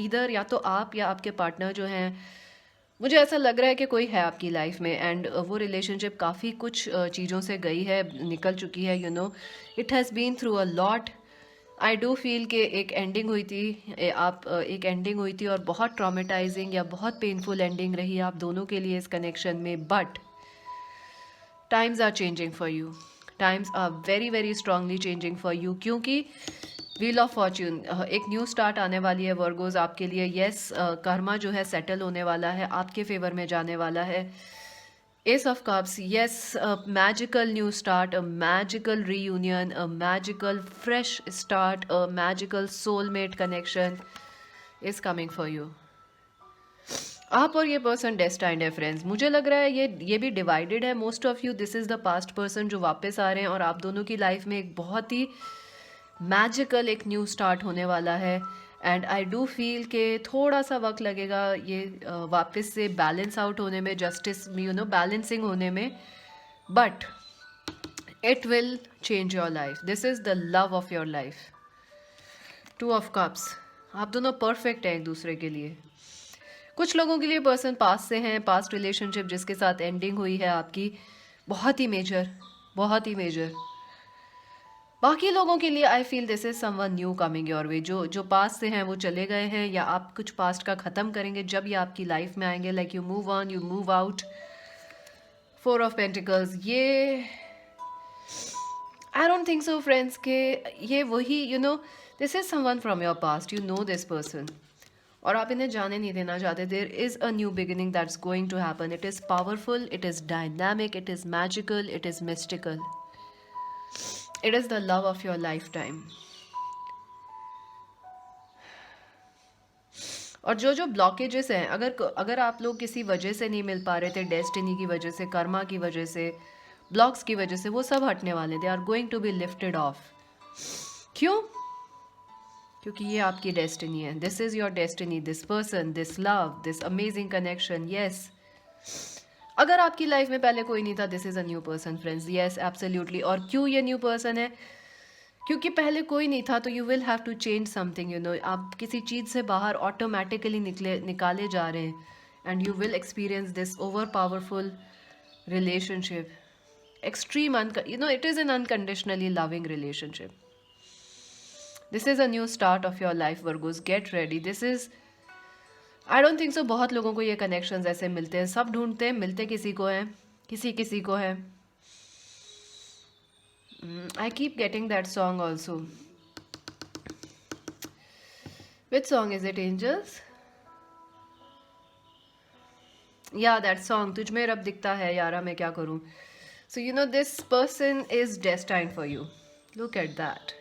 इधर या तो आप या आपके पार्टनर जो हैं, मुझे ऐसा लग रहा है कि कोई है आपकी लाइफ में, एंड वो रिलेशनशिप काफ़ी कुछ चीज़ों से गई है, निकल चुकी है. It has been through a lot. I do feel कि एक एंडिंग हुई थी, एक एंडिंग हुई थी और बहुत ट्रॉमेटाइजिंग या बहुत पेनफुल एंडिंग रही आप दोनों के लिए इस कनेक्शन में. But times are changing for you. Times are very very strongly changing for you, क्योंकि व्हील ऑफ फॉर्च्यून, एक न्यू स्टार्ट आने वाली है वर्गोज आपके लिए. यस, कर्मा जो है सेटल होने वाला है, आपके फेवर में जाने वाला है. S of cups, yes, magical new start, a magical reunion, a magical fresh start, a magical soulmate connection is coming for you. आप और ये पर्सन डेस्टाइंड है फ्रेंड्स. मुझे लग रहा है ये भी डिवाइडेड है. Most of you, this is the past person जो वापस आ रहे हैं, और आप दोनों की लाइफ में एक बहुत ही मैजिकल एक न्यू स्टार्ट होने वाला है. एंड आई डू फील के थोड़ा सा वक्त लगेगा ये वापस से बैलेंस आउट होने में, जस्टिस बैलेंसिंग होने में. But it will change your life. This is the love of your life. Two of cups, आप दोनों परफेक्ट हैं एक दूसरे के लिए. कुछ लोगों के लिए पर्सन पास्ट से हैं, पास्ट रिलेशनशिप जिसके साथ एंडिंग हुई है आपकी, बहुत ही मेजर, बहुत ही मेजर. बाकी लोगों के लिए I feel this is someone new coming your वे. जो पास्ट से हैं वो चले गए हैं, या आप कुछ पास्ट का ख़त्म करेंगे जब ये आपकी लाइफ में आएंगे. Like you move on, you move out. Four of pentacles, ये I don't think so friends के ये वही this is someone from your past. You know this person और आप इन्हें जाने नहीं देना चाहते. There is a new beginning that's going to happen. It is powerful, it is dynamic, it is magical, it is mystical. It is the love of your lifetime. और जो ब्लॉकेजेस हैं, अगर आप लोग किसी वजह से नहीं मिल पा रहे थे, डेस्टिनी की वजह से, कर्मा की वजह से, ब्लॉक्स की वजह से, वो सब हटने वाले. They are going to be lifted off. क्यों? क्योंकि ये आपकी डेस्टिनी है. This is your destiny. This person, this love, this amazing connection. Yes, अगर आपकी लाइफ में पहले कोई नहीं था, this is a new person friends. Yes, absolutely. और क्यों ये न्यू पर्सन है? क्योंकि पहले कोई नहीं था, तो you will have to change something. आप किसी चीज़ से बाहर ऑटोमेटिकली निकाले जा रहे हैं, and you will experience this over powerful relationship. Extreme it is an unconditionally loving relationship. This is a new start of your life Virgos. Get ready. This is, I don't think सो बहुत लोगों को ये कनेक्शंस ऐसे मिलते हैं. सब ढूंढते हैं, मिलते किसी को हैं, किसी को है. I keep getting that song also. Which song is it, Angels? Yeah, that song. तुझ में रब दिखता है यारा मैं क्या करूं. So this person is destined for you. Look at that.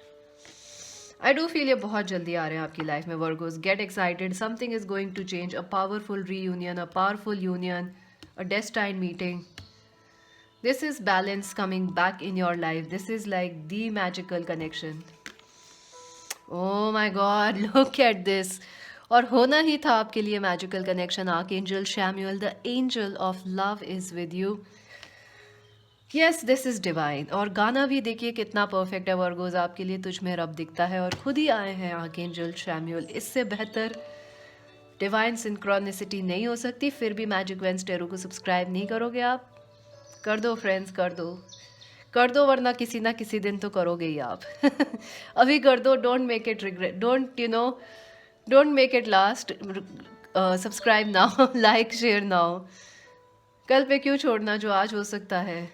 I do feel ये बहुत जल्दी आ रहे हैं आपकी लाइफ में Virgo's. Get excited. Something is going to change. A powerful reunion, a powerful union, a destined meeting. This is balance coming back in your life. This is like the magical connection. Oh my God, look at this. और होना ही था आपके लिए magical connection. Archangel Samuel, the angel of love is with you. Yes, this is divine. और गाना भी देखिए कितना परफेक्ट है वर्गोज आपके लिए. तुझ में रब दिखता है, और खुद ही आए हैं आर्कएंजल शैमुएल. इससे बेहतर डिवाइन सिंक्रोनिसिटी नहीं हो सकती. फिर भी मैजिक वेंसडेरो को सब्सक्राइब नहीं करोगे आप? कर दो फ्रेंड्स, कर दो, वरना किसी ना किसी दिन तो करोगे ही आप. अभी कर दो. Don't make it regret. Don't make it last. Subscribe now, like share now. कल पे क्यों छोड़ना जो आज हो सकता है.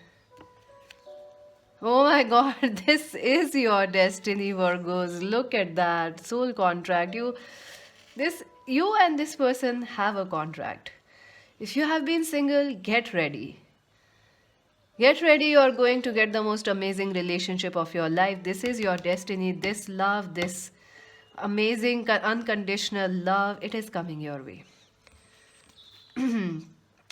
Oh my God, this is your destiny, Virgos. Look at that soul contract. You and this person have a contract. If you have been single, get ready. Get ready, you are going to get the most amazing relationship of your life. This is your destiny. This love, this amazing unconditional love, it is coming your way.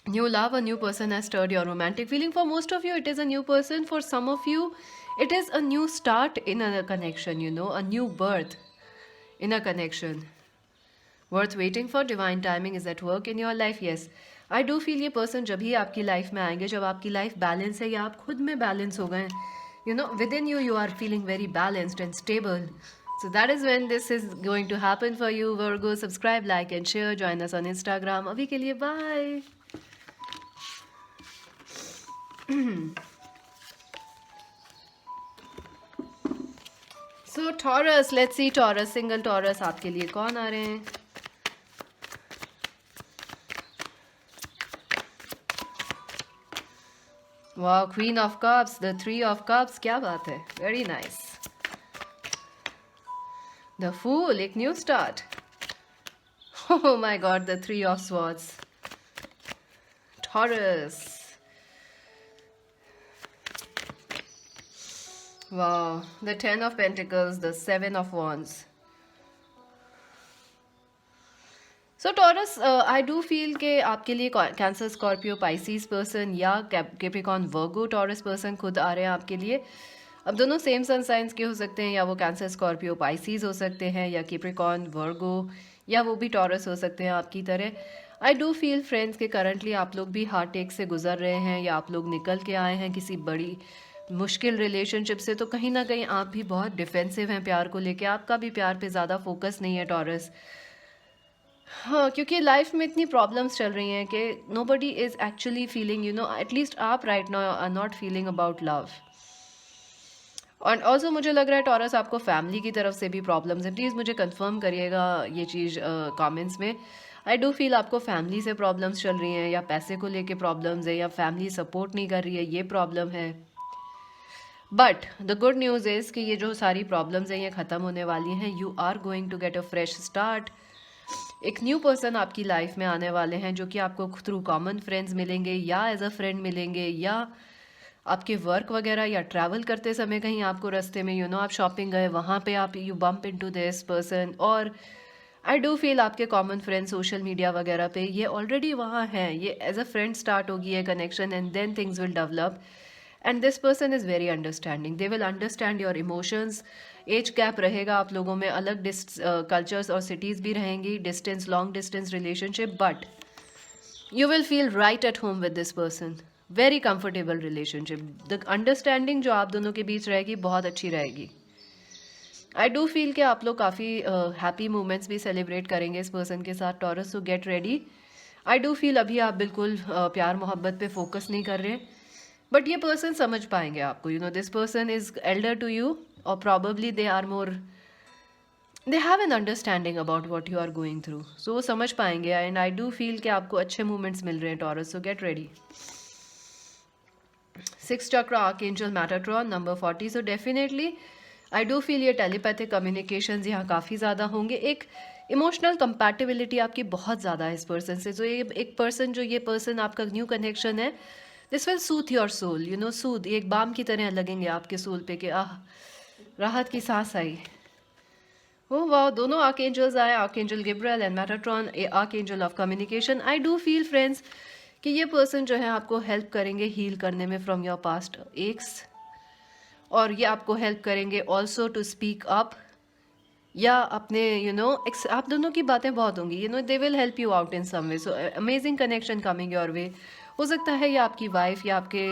New love, a new person has stirred your romantic feeling. For most of you, it is a new person. For some of you, it is a new start in a connection, a new birth in a connection. Worth waiting for, divine timing is at work in your life. Yes, I do feel ये person जब ही आपकी life में आएंगे, जब आपकी life balance है या आप खुद में balance हो गए, within you are feeling very balanced and stable. So that is when this is going to happen for you, Virgo. Subscribe, like and share. Join us on Instagram. अभी के लिए bye. So Taurus, let's see Taurus, single Taurus, आपके लिए कौन आ रहे हैं? Wow, Queen of Cups, the Three of Cups, क्या बात है? Very nice. The Fool, एक new start. Oh my God, the Three of Swords. Taurus. Wow, the Ten of Pentacles, the Seven of Wands. So taurus, I do feel कि आपके लिए कैंसर, स्कॉर्पियो, पाइसिस पर्सन या कैप्रिकॉर्न, वर्गो, टॉरस पर्सन खुद आ रहे हैं आपके लिए. अब दोनों सेम सन साइंस के हो सकते हैं, या वो कैंसर, स्कॉर्पियो, पाइसिस हो सकते हैं, या कैप्रिकॉर्न, वर्गो, या वो भी टॉरस हो सकते हैं आपकी तरह. आई डू फील फ्रेंड्स के करंटली आप लोग भी हार्ट अटैक से गुजर रहे हैं, या आप लोग निकल के आए हैं किसी बड़ी मुश्किल रिलेशनशिप से. तो कहीं ना कहीं आप भी बहुत डिफेंसिव हैं प्यार को लेके. आपका भी प्यार पे ज़्यादा फोकस नहीं है टॉरस. हाँ, क्योंकि लाइफ में इतनी प्रॉब्लम्स चल रही हैं कि nobody is actually feeling, at least आप right now are not feeling about love. और ऑल्सो मुझे लग रहा है टॉरस आपको फैमिली की तरफ से भी प्रॉब्लम्स हैं. प्लीज़ मुझे कंफर्म करिएगा ये चीज़ कमेंट्स में. आई डू फील आपको फैमिली से प्रॉब्लम्स चल रही हैं, या पैसे को लेके प्रॉब्लम्स है, या फैमिली सपोर्ट नहीं कर रही है, ये प्रॉब्लम है. But the good news is कि ये जो सारी प्रॉब्लम्स हैं ये ख़त्म होने वाली हैं. You are going to get a fresh start. एक न्यू पर्सन आपकी लाइफ में आने वाले हैं, जो कि आपको थ्रू कॉमन फ्रेंड्स मिलेंगे, या एज अ फ्रेंड मिलेंगे, या आपके वर्क वगैरह, या ट्रैवल करते समय कहीं आपको रास्ते में आप शॉपिंग गए, वहाँ पे आप you bump into this person. और आई डू फील आपके कॉमन फ्रेंड्स सोशल मीडिया वगैरह पे ये ऑलरेडी वहाँ हैं. ये एज अ फ्रेंड स्टार्ट होगी है connection, and then things will develop. And this person is very understanding. They will understand your emotions. Age gap रहेगा आप लोगों में, अलग कल्चर्स और सिटीज़ भी रहेंगी, distance, long distance relationship, but you will feel right at home with this person. Very comfortable relationship. The understanding जो आप दोनों के बीच रहेगी बहुत अच्छी रहेगी. आई डू फील कि आप लोग काफ़ी हैप्पी मोमेंट्स भी सेलिब्रेट करेंगे इस पर्सन के साथ taurus. So get ready. I do feel अभी आप बिल्कुल प्यार मोहब्बत पे फोकस नहीं कर रहे, बट ये पर्सन समझ पाएंगे आपको. This person is elder to you, और probably they are more, they have an understanding about what you are going through. So वो समझ पाएंगे. एंड आई डू फील कि आपको अच्छे मोमेंट्स मिल रहे हैं टॉरस. सो गेट रेडी. 6 चक्र, archangel Metatron, number 40. So definitely I do feel ये टेलीपैथिक कम्युनिकेशंस यहाँ काफ़ी ज़्यादा होंगे. एक इमोशनल कंपैटिबिलिटी आपकी बहुत ज़्यादा है इस पर्सन से. जो ये एक पर्सन, जो ये पर्सन आपका न्यू कनेक्शन है, this will soothe your soul. Soothe, एक बाम की तरह लगेंगे आपके सोल पे कि आह, राहत की सांस आई. ओ वाह, दोनों आर्कएंजल्स आए, archangel Gabriel and Metatron, archangel of communication. I do feel friends कि ये पर्सन जो है आपको हेल्प करेंगे हील करने में फ्रॉम योर पास्ट एक्स, और ये आपको हेल्प करेंगे ऑल्सो टू स्पीक अप, या अपने आप दोनों की बातें बहुत होंगी. They will help you out in some way. So amazing connection coming your way. हो सकता है ये आपकी वाइफ या आपके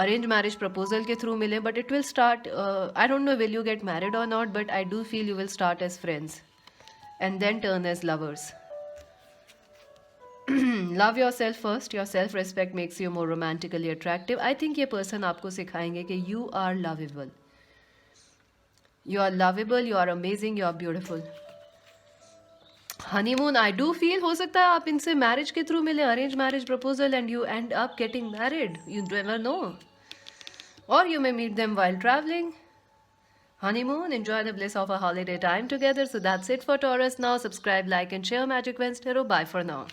अरेंज मैरिज प्रपोजल के थ्रू मिले, but it will start, I don't know will you get married और not, but I do feel you will start as friends and then turn as lovers. Love yourself first. Yourself respect makes you more romantically attractive. I think ये पर्सन आपको सिखाएंगे कि you are lovable, you are lovable, you are amazing, you are beautiful. Honeymoon, I do feel हो सकता है आप इनसे मैरिज के थ्रू मिले, arrange marriage proposal, and you end up getting married. You never know, और you may meet them while traveling. Honeymoon, enjoy the bliss of a holiday time together. So that's it for Taurus. Now subscribe, like and share Magic Wednesday Tarot. Bye for now.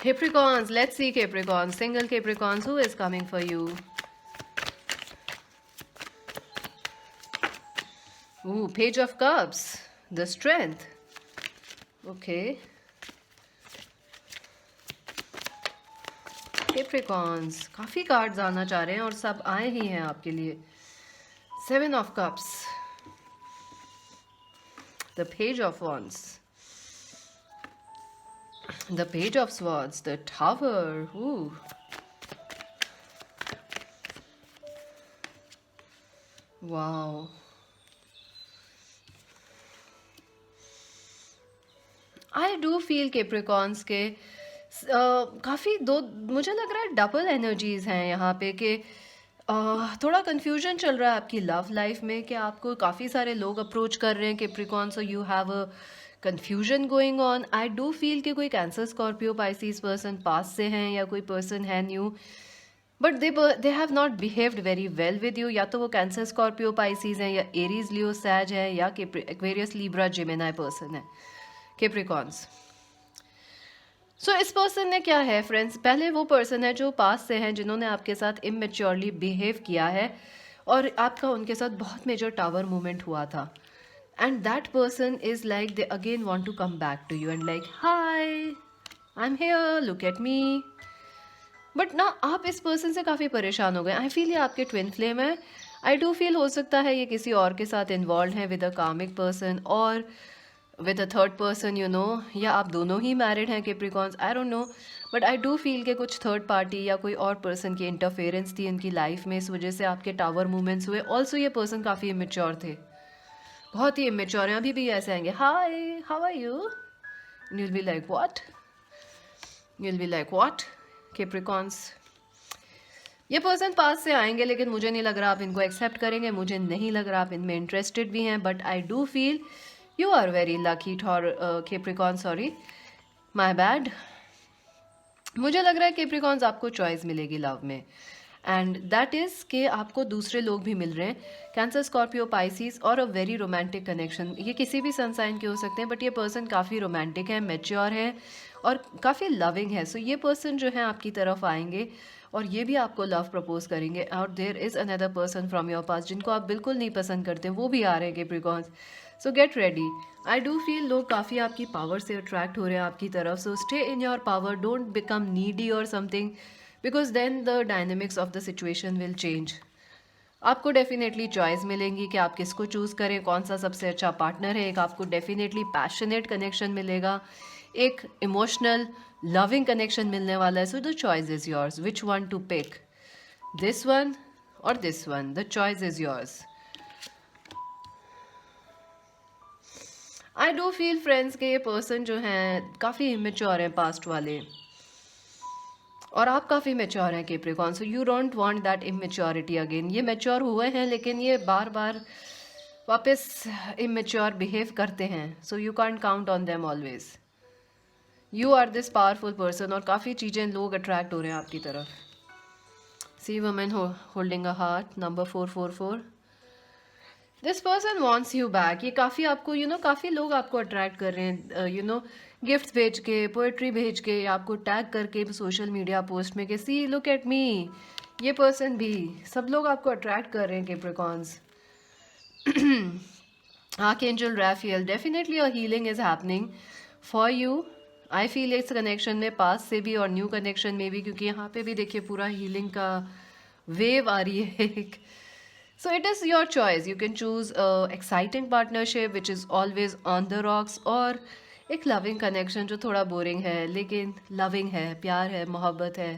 Capricorns, let's see Capricorns. Single Capricorns, who is coming for you? Ooh, Page of Cups, the strength. Okay. Capricorns, काफी कार्ड्स आना चाह रहे हैं और सब आए ही हैं आपके लिए. 7 of Cups, the Page of Wands, the Page of Swords, the Tower. Ooh. Wow. I do feel Capricorns के काफ़ी दो, मुझे लग रहा है डबल एनर्जीज हैं यहाँ पे कि थोड़ा कन्फ्यूजन चल रहा है आपकी लव लाइफ में कि आपको काफ़ी सारे लोग अप्रोच कर रहे हैं Capricorn, so you have a confusion going on. I do feel कि कोई कैंसर स्कॉर्पियो पाइसिस पर्सन पास से हैं या कोई पर्सन है new, but they have not behaved very well with you. या तो वो कैंसर स्कॉर्पियो पाइसिस हैं या एरीज लियो सैज है या एक्वेरियस लिब्रा जेमिनी पर्सन है केप्रिकॉन्स. सो इस पर्सन ने क्या है फ्रेंड्स, पहले वो पर्सन है जो पास से हैं जिन्होंने आपके साथ इमेच्योरली बिहेव किया है और आपका उनके साथ बहुत मेजर टावर मूवमेंट हुआ था. And that person is like they again want to come back to you and like hi I am here look at me. But ना आप इस पर्सन से काफ़ी परेशान हो गए. आई फील ये आपके ट्विन फ्लेम है. आई डू फील हो सकता है ये किसी और के साथ इन्वॉल्व है विद अ कार्मिक पर्सन और with a third person you know, या आप दोनों ही मैरिड हैं Capricorns, I don't no. But I do feel के कुछ थर्ड पार्टी या कोई और पर्सन की इंटरफेरेंस थी इनकी लाइफ में, इस वजह से आपके टावर मूवमेंट्स हुए. ऑल्सो ये पर्सन काफ़ी इमेच्योर थे, बहुत ही इमेच्योर हैं. अभी भी ऐसे आएंगे hi how are you, you will be like what, you will be like what Capricorns. ये पर्सन पास से आएंगे लेकिन मुझे नहीं लग रहा आप इनको एक्सेप्ट करेंगे, मुझे नहीं लग रहा आप इनमें इंटरेस्टेड भी हैं. But I do feel you are very lucky Capricorn, sorry my bad. मुझे लग रहा है केप्रिकॉन्स आपको चॉइस मिलेगी लव में एंड दैट इज़ कि आपको दूसरे लोग भी मिल रहे हैं, कैंसर स्कॉर्पियो पाइसिस और अ वेरी रोमांटिक कनेक्शन. ये किसी भी सन साइन के हो सकते हैं बट ये पर्सन काफ़ी रोमांटिक है, मेच्योर है और काफ़ी लविंग है. सो ये पर्सन जो है आपकी तरफ आएंगे और ये भी आपको लव प्रपोज करेंगे. और there is another person from your past जिनको आप बिल्कुल नहीं पसंद करते, वो भी आ रहे हैं Capricorns. So get ready. I do feel लोग काफ़ी आपकी पावर से अट्रैक्ट हो रहे हैं आपकी तरफ. So stay in your power, don't become needy और something, because then the dynamics of the situation will change. आपको डेफिनेटली चॉइस मिलेंगी कि आप किसको चूज़ करें, कौन सा सबसे अच्छा पार्टनर है. एक आपको डेफिनेटली पैशनेट कनेक्शन मिलेगा, एक इमोशनल लविंग कनेक्शन मिलने वाला है. So the choice is yours which one to pick, this one और this one, the choice is yours. I do feel friends के ये पर्सन जो हैं काफ़ी इमेच्योर हैं पास्ट वाले और आप काफ़ी मेच्योर हैं Capricorn. So you don't want that immaturity again. ये मेच्योर हुए हैं लेकिन ये बार बार वापस इमेच्योर बिहेव करते हैं. So you can't count on them always. You are this powerful person और काफ़ी चीज़ें लोग अट्रैक्ट हो रहे हैं आपकी तरफ. See woman holding a heart, number 444. This person wants you back. ये काफ़ी आपको काफ़ी लोग आपको अट्रैक्ट कर रहे हैं गिफ्ट भेज के, पोएट्री भेज के, आपको टैग करके सोशल मीडिया पोस्ट में कि सी लुक एट मी. ये पर्सन भी, सब लोग आपको अट्रैक्ट कर रहे हैं Capricorns. Archangel Raphael, definitely a healing is happening for you. I feel इस कनेक्शन में पास से भी और न्यू कनेक्शन में भी, क्योंकि यहाँ पे भी देखिए पूरा हीलिंग का वेव आ रही है एक. So it is your choice. You can choose a exciting partnership which is always on the rocks, और एक loving connection जो थोड़ा boring है लेकिन loving है, प्यार है, मोहब्बत है.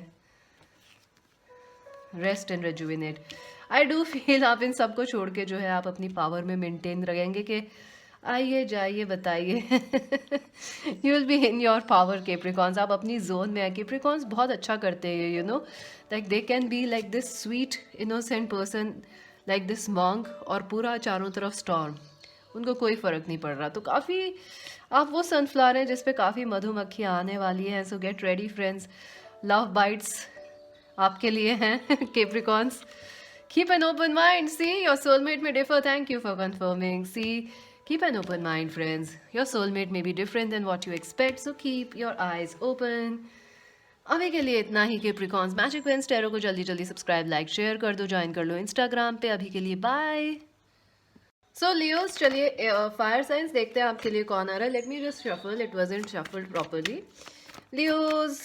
Rest and rejuvenate. I do feel आप इन सबको छोड़ के जो है आप अपनी पावर में मेंटेन रहेंगे कि आइए जाइए बताइए. You will be in your power Capricorns. आप अपनी जोन में हैं. केप्रिकॉन्स बहुत अच्छा करते हैं like they can be like this sweet innocent person, like this monk, और पूरा चारों तरफ स्टॉर्म, उनको कोई फ़र्क नहीं पड़ रहा. तो काफ़ी आप वो सनफ्लावर हैं जिस पे काफ़ी मधुमक्खियाँ आने वाली हैं. So get ready friends, love bites आपके लिए हैं Capricorns. Keep an open mind. See your soulmate में differ. Thank you for confirming. See keep an open mind friends, your soulmate may be different than what you expect, so keep your eyes open. अभी के लिए इतना ही केप्रिकॉन्स. मैजिक वेंस टैरो को जल्दी जल्दी सब्सक्राइब, लाइक, शेयर कर दो, ज्वाइन कर लो इंस्टाग्राम पे. अभी के लिए बाय. सो लियोस, चलिए फायर साइंस देखते हैं आपके लिए कौन आ रहा है. Let me just shuffle, it wasn't shuffled properly. Leos,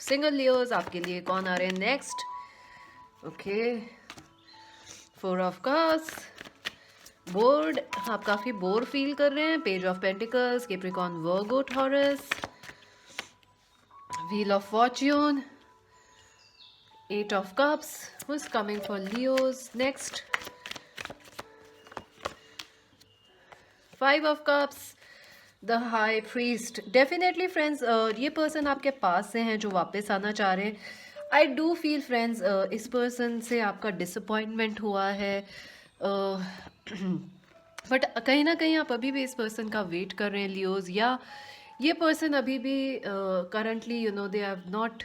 single Leos आपके लिए कौन आ रहे हैं next. Okay, 4 of cups. Board, आप काफ़ी बोर फील कर रहे हैं. Page of pentacles, Capricorn, Virgo, taurus. Wheel of Fortune, 8 of cups. Who is coming for Leos next. 5 of cups, the high priest. Definitely friends, ये पर्सन आपके पास से हैं जो वापस आना चाह रहे हैं. आई डू फील फ्रेंड्स, इस पर्सन से आपका डिसअपॉइंटमेंट हुआ है. बट कहीं ना कहीं आप अभी भी इस पर्सन का वेट कर रहे हैं लियोज, या ये पर्सन अभी भी currently they have not,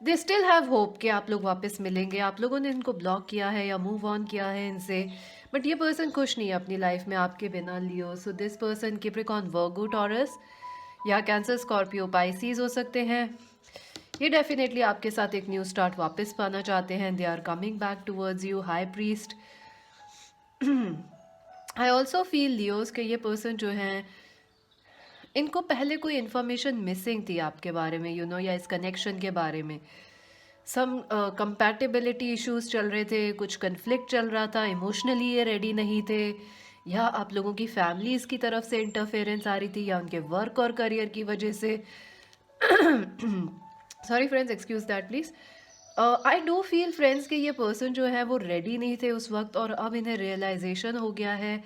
they still have hope कि आप लोग वापस मिलेंगे. आप लोगों ने इनको ब्लॉक किया है या मूव ऑन किया है इनसे, बट ये पर्सन खुश नहीं है अपनी लाइफ में आपके बिना Leo. So this person Capricorn, Virgo, Taurus या कैंसर, स्कॉर्पियो, पाइसीज हो सकते हैं. ये डेफिनेटली आपके साथ एक न्यू स्टार्ट वापस पाना चाहते हैं. They are coming back towards you. High priest. I also feel Leos के ये पर्सन जो हैं, इनको पहले कोई इन्फॉर्मेशन मिसिंग थी आपके बारे में, या इस कनेक्शन के बारे में. सम कंपैटिबिलिटी इश्यूज चल रहे थे, कुछ कन्फ्लिक्ट चल रहा था, इमोशनली ये रेडी नहीं थे, या आप लोगों की फैमिलीज़ की तरफ से इंटरफेरेंस आ रही थी, या उनके वर्क और करियर की वजह से. Sorry friends, excuse that please. I do feel friends कि ये पर्सन जो है वो रेडी नहीं थे उस वक्त, और अब इन्हें रियलाइजेशन हो गया है,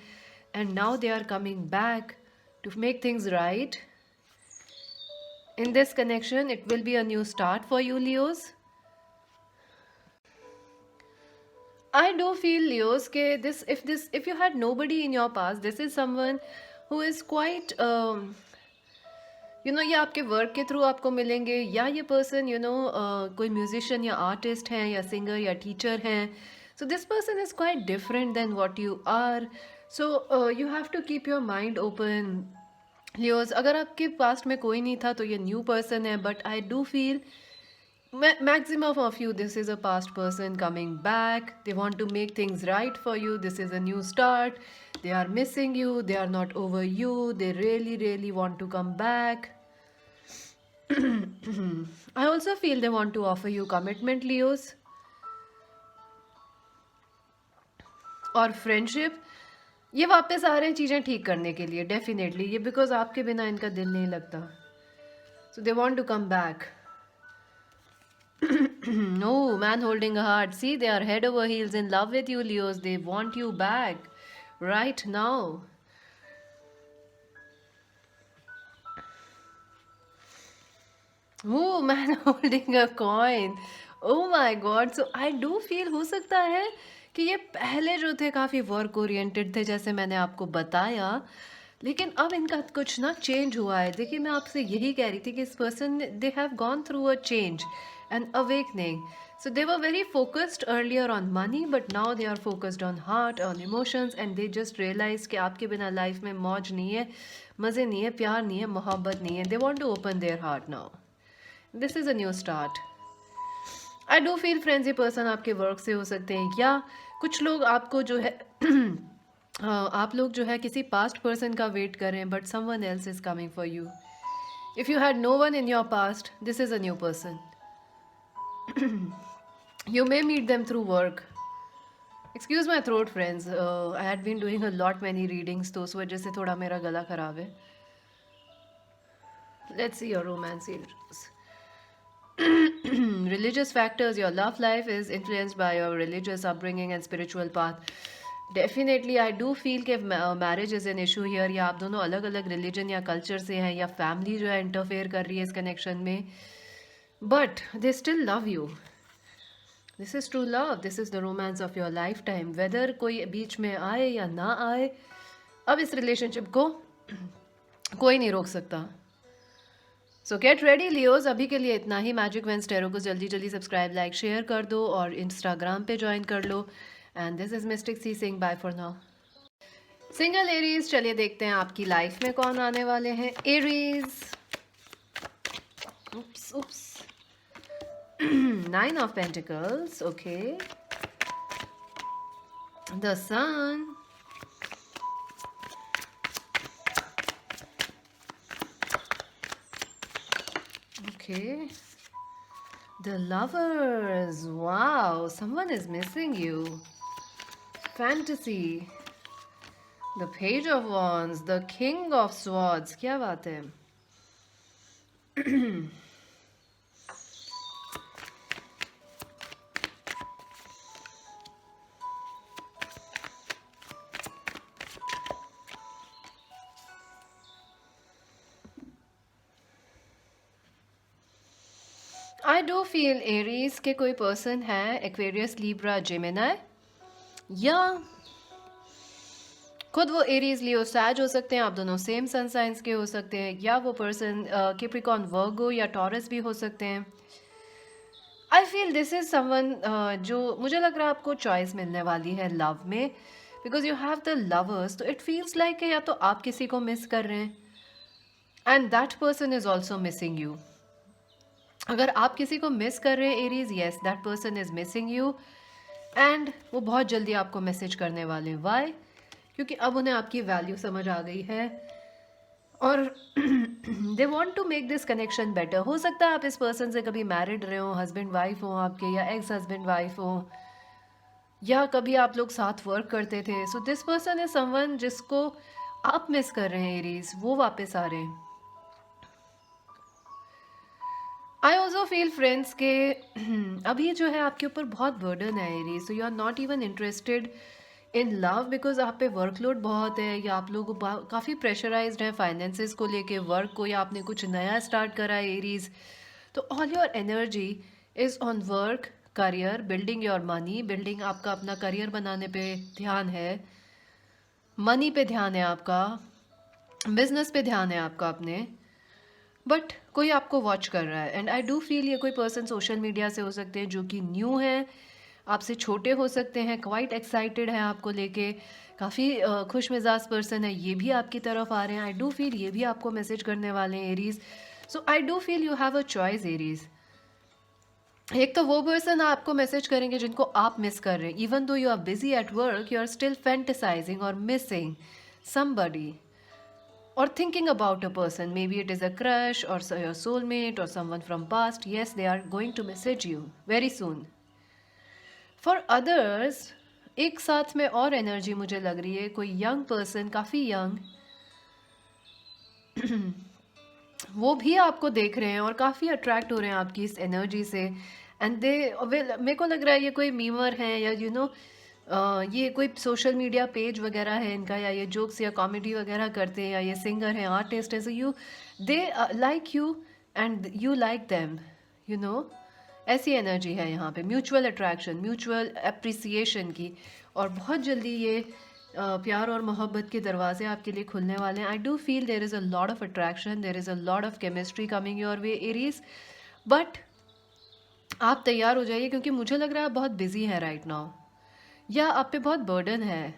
and now they are coming back to make things right. In this connection, it will be a new start for you, Leos. I do feel, Leos, if you had nobody in your past, this is someone who is quite ये आपके वर्क के थ्रू आपको मिलेंगे, या ये पर्सन कोई म्यूजिशियन या आर्टिस्ट हैं या सिंगर या टीचर हैं. So this person is quite different than what you are. So you have to keep your mind open Leos. अगर आपके पास्ट में कोई नहीं था तो ये न्यू पर्सन है, but I do feel maximum of you, this is a past person coming back. They want to make things right for you. This is a new start. They are missing you. They are not over you. They really, really want to come back. I also feel they want to offer you commitment, Leos. और फ्रेंडशिप, ये वापस आ रहे हैं चीज़ें ठीक करने के लिए. डेफिनेटली ये बिकॉज आपके बिना इनका दिल नहीं लगता. So they want to come back. No, man holding a heart. See, they are head over heels in love with you, Leos. They want you back right now. Oh, man holding a coin. Oh my God. So I do feel हो सकता है कि ये पहले जो थे काफ़ी वर्क ओरिएंटेड थे, जैसे मैंने आपको बताया, लेकिन अब इनका कुछ ना चेंज हुआ है. देखिए, मैं आपसे यही कह रही थी कि इस person, they have gone through a change and awakening. So they were very focused earlier on money, but now they are focused on heart, on emotions, and they just realized कि आपके बिना लाइफ में मौज नहीं है, मज़े नहीं है, प्यार नहीं है, मोहब्बत नहीं है. They want to open their heart now. This is a new start. I do feel friends, ये पर्सन आपके वर्क से हो सकते हैं, या कुछ लोग आपको जो है आप लोग जो है किसी पास्ट पर्सन का वेट कर रहे हैं, but someone else is coming for you. If you had no one in your past, this is a new person. You may meet them through work. Excuse my throat, friends. I had been doing a lot many readings, तो उस वजह से थोड़ा मेरा गला खराब है. Let's see your romance issues. Religious factors. Your love life is influenced by your religious upbringing and spiritual path. Definitely, I do feel कि marriage is an issue here. या आप दोनों अलग अलग religion या culture से हैं, या family जो है interfere कर रही है इस connection में. But they still love you. This is true love. This is the romance of your lifetime. Whether कोई बीच में आए या ना आए, अब इस relationship को कोई नहीं रोक सकता. So get ready, Leos. अभी के लिए इतना ही. Magic Wins Tarot को जल्दी जल्दी सब्सक्राइब, लाइक, शेयर कर दो, और इंस्टाग्राम पे ज्वाइन कर लो. And this is Mystic C saying bye for now. Single Aries, चलिए देखते हैं आपकी लाइफ में कौन आने वाले हैं. Aries. Oops. 9 of Pentacles, okay. The Sun, Okay. The lovers. Wow, someone is missing you. Fantasy. The page of wands. The king of swords. क्या बात है? आई डू फील एरीज के कोई पर्सन है, एक्वेरियस, लिब्रा, जेमिनी, या खुद वो एरीज लियो सैज हो सकते हैं, आप दोनों सेम सन साइंस के हो सकते हैं, या वो पर्सन कैप्रिकॉर्न, वर्गो या टॉरस भी हो सकते हैं. I feel this is someone जो मुझे लग रहा है आपको चॉइस मिलने वाली है लव में, because you have the lovers. तो इट फील्स लाइक या तो आप किसी को मिस कर रहे हैं and that person is also missing you. अगर आप किसी को मिस कर रहे हैं Aries, yes that person is missing you and वो बहुत जल्दी आपको मैसेज करने वाले. वाई? क्योंकि अब उन्हें आपकी वैल्यू समझ आ गई है और they want to make this connection better. हो सकता है आप इस पर्सन से कभी मैरिड रहे हो, हस्बैंड वाइफ हो आपके, या एक्स हस्बैंड वाइफ हो, या कभी आप लोग साथ वर्क करते थे. सो दिस पर्सन इज समवन जिसको आप मिस कर रहे हैं एरीज, वो वापस आ रहे हैं. आई ऑल्सो फील फ्रेंड्स के अभी जो है आपके ऊपर बहुत बर्डन है Aries. So you are not even interested in love because आप पे वर्कलोड बहुत है, या आप लोग काफ़ी प्रेशराइज्ड हैं फाइनेंसेस को लेके, वर्क को, या आपने कुछ नया स्टार्ट करा है एरीज. तो all your energy is on work, career, building your money. Building, आपका अपना करियर बनाने पे ध्यान है, मनी पे ध्यान है आपका, बिजनेस पे ध्यान है आपका अपने. बट कोई आपको वॉच कर रहा है एंड आई डू फील ये कोई पर्सन सोशल मीडिया से हो सकते हैं जो कि न्यू है, आपसे छोटे हो सकते हैं, क्वाइट एक्साइटेड है आपको लेके, काफ़ी खुश मिजाज पर्सन है, ये भी आपकी तरफ आ रहे हैं. आई डू फील ये भी आपको मैसेज करने वाले हैं Aries. So I do feel you have a choice Aries. एक तो वो पर्सन आपको मैसेज करेंगे जिनको आप मिस कर रहे हैं. Even though you are busy at work, you are still fantasizing और missing somebody or thinking about a person. Maybe it is a crush or your soulmate or someone from past. Yes, they are going to message you very soon. For others, एक साथ में और एनर्जी मुझे लग रही है, कोई यंग पर्सन, काफ़ी यंग, वो भी आपको देख रहे हैं और काफ़ी अट्रैक्ट हो रहे हैं आपकी इस एनर्जी से. एंड दे मेरे को लग रहा है ये कोई मीमर है, या यू नो ये कोई सोशल मीडिया पेज वगैरह है इनका, या ये जोक्स या कॉमेडी वगैरह करते हैं, या ये सिंगर हैं, आर्टिस्ट हैं. So you they like you and you like them, you know. ऐसी एनर्जी है यहाँ पे, म्यूचुअल अट्रैक्शन, म्यूचुअल अप्रिसिएशन की. और बहुत जल्दी ये प्यार और मोहब्बत के दरवाजे आपके लिए खुलने वाले हैं. I do feel there is a lot of attraction, there is a lot of chemistry coming your way Aries. But आप तैयार हो जाइए क्योंकि मुझे लग रहा है आप बहुत बिजी हैं राइट नाउ, या आप पे बहुत बर्डन है.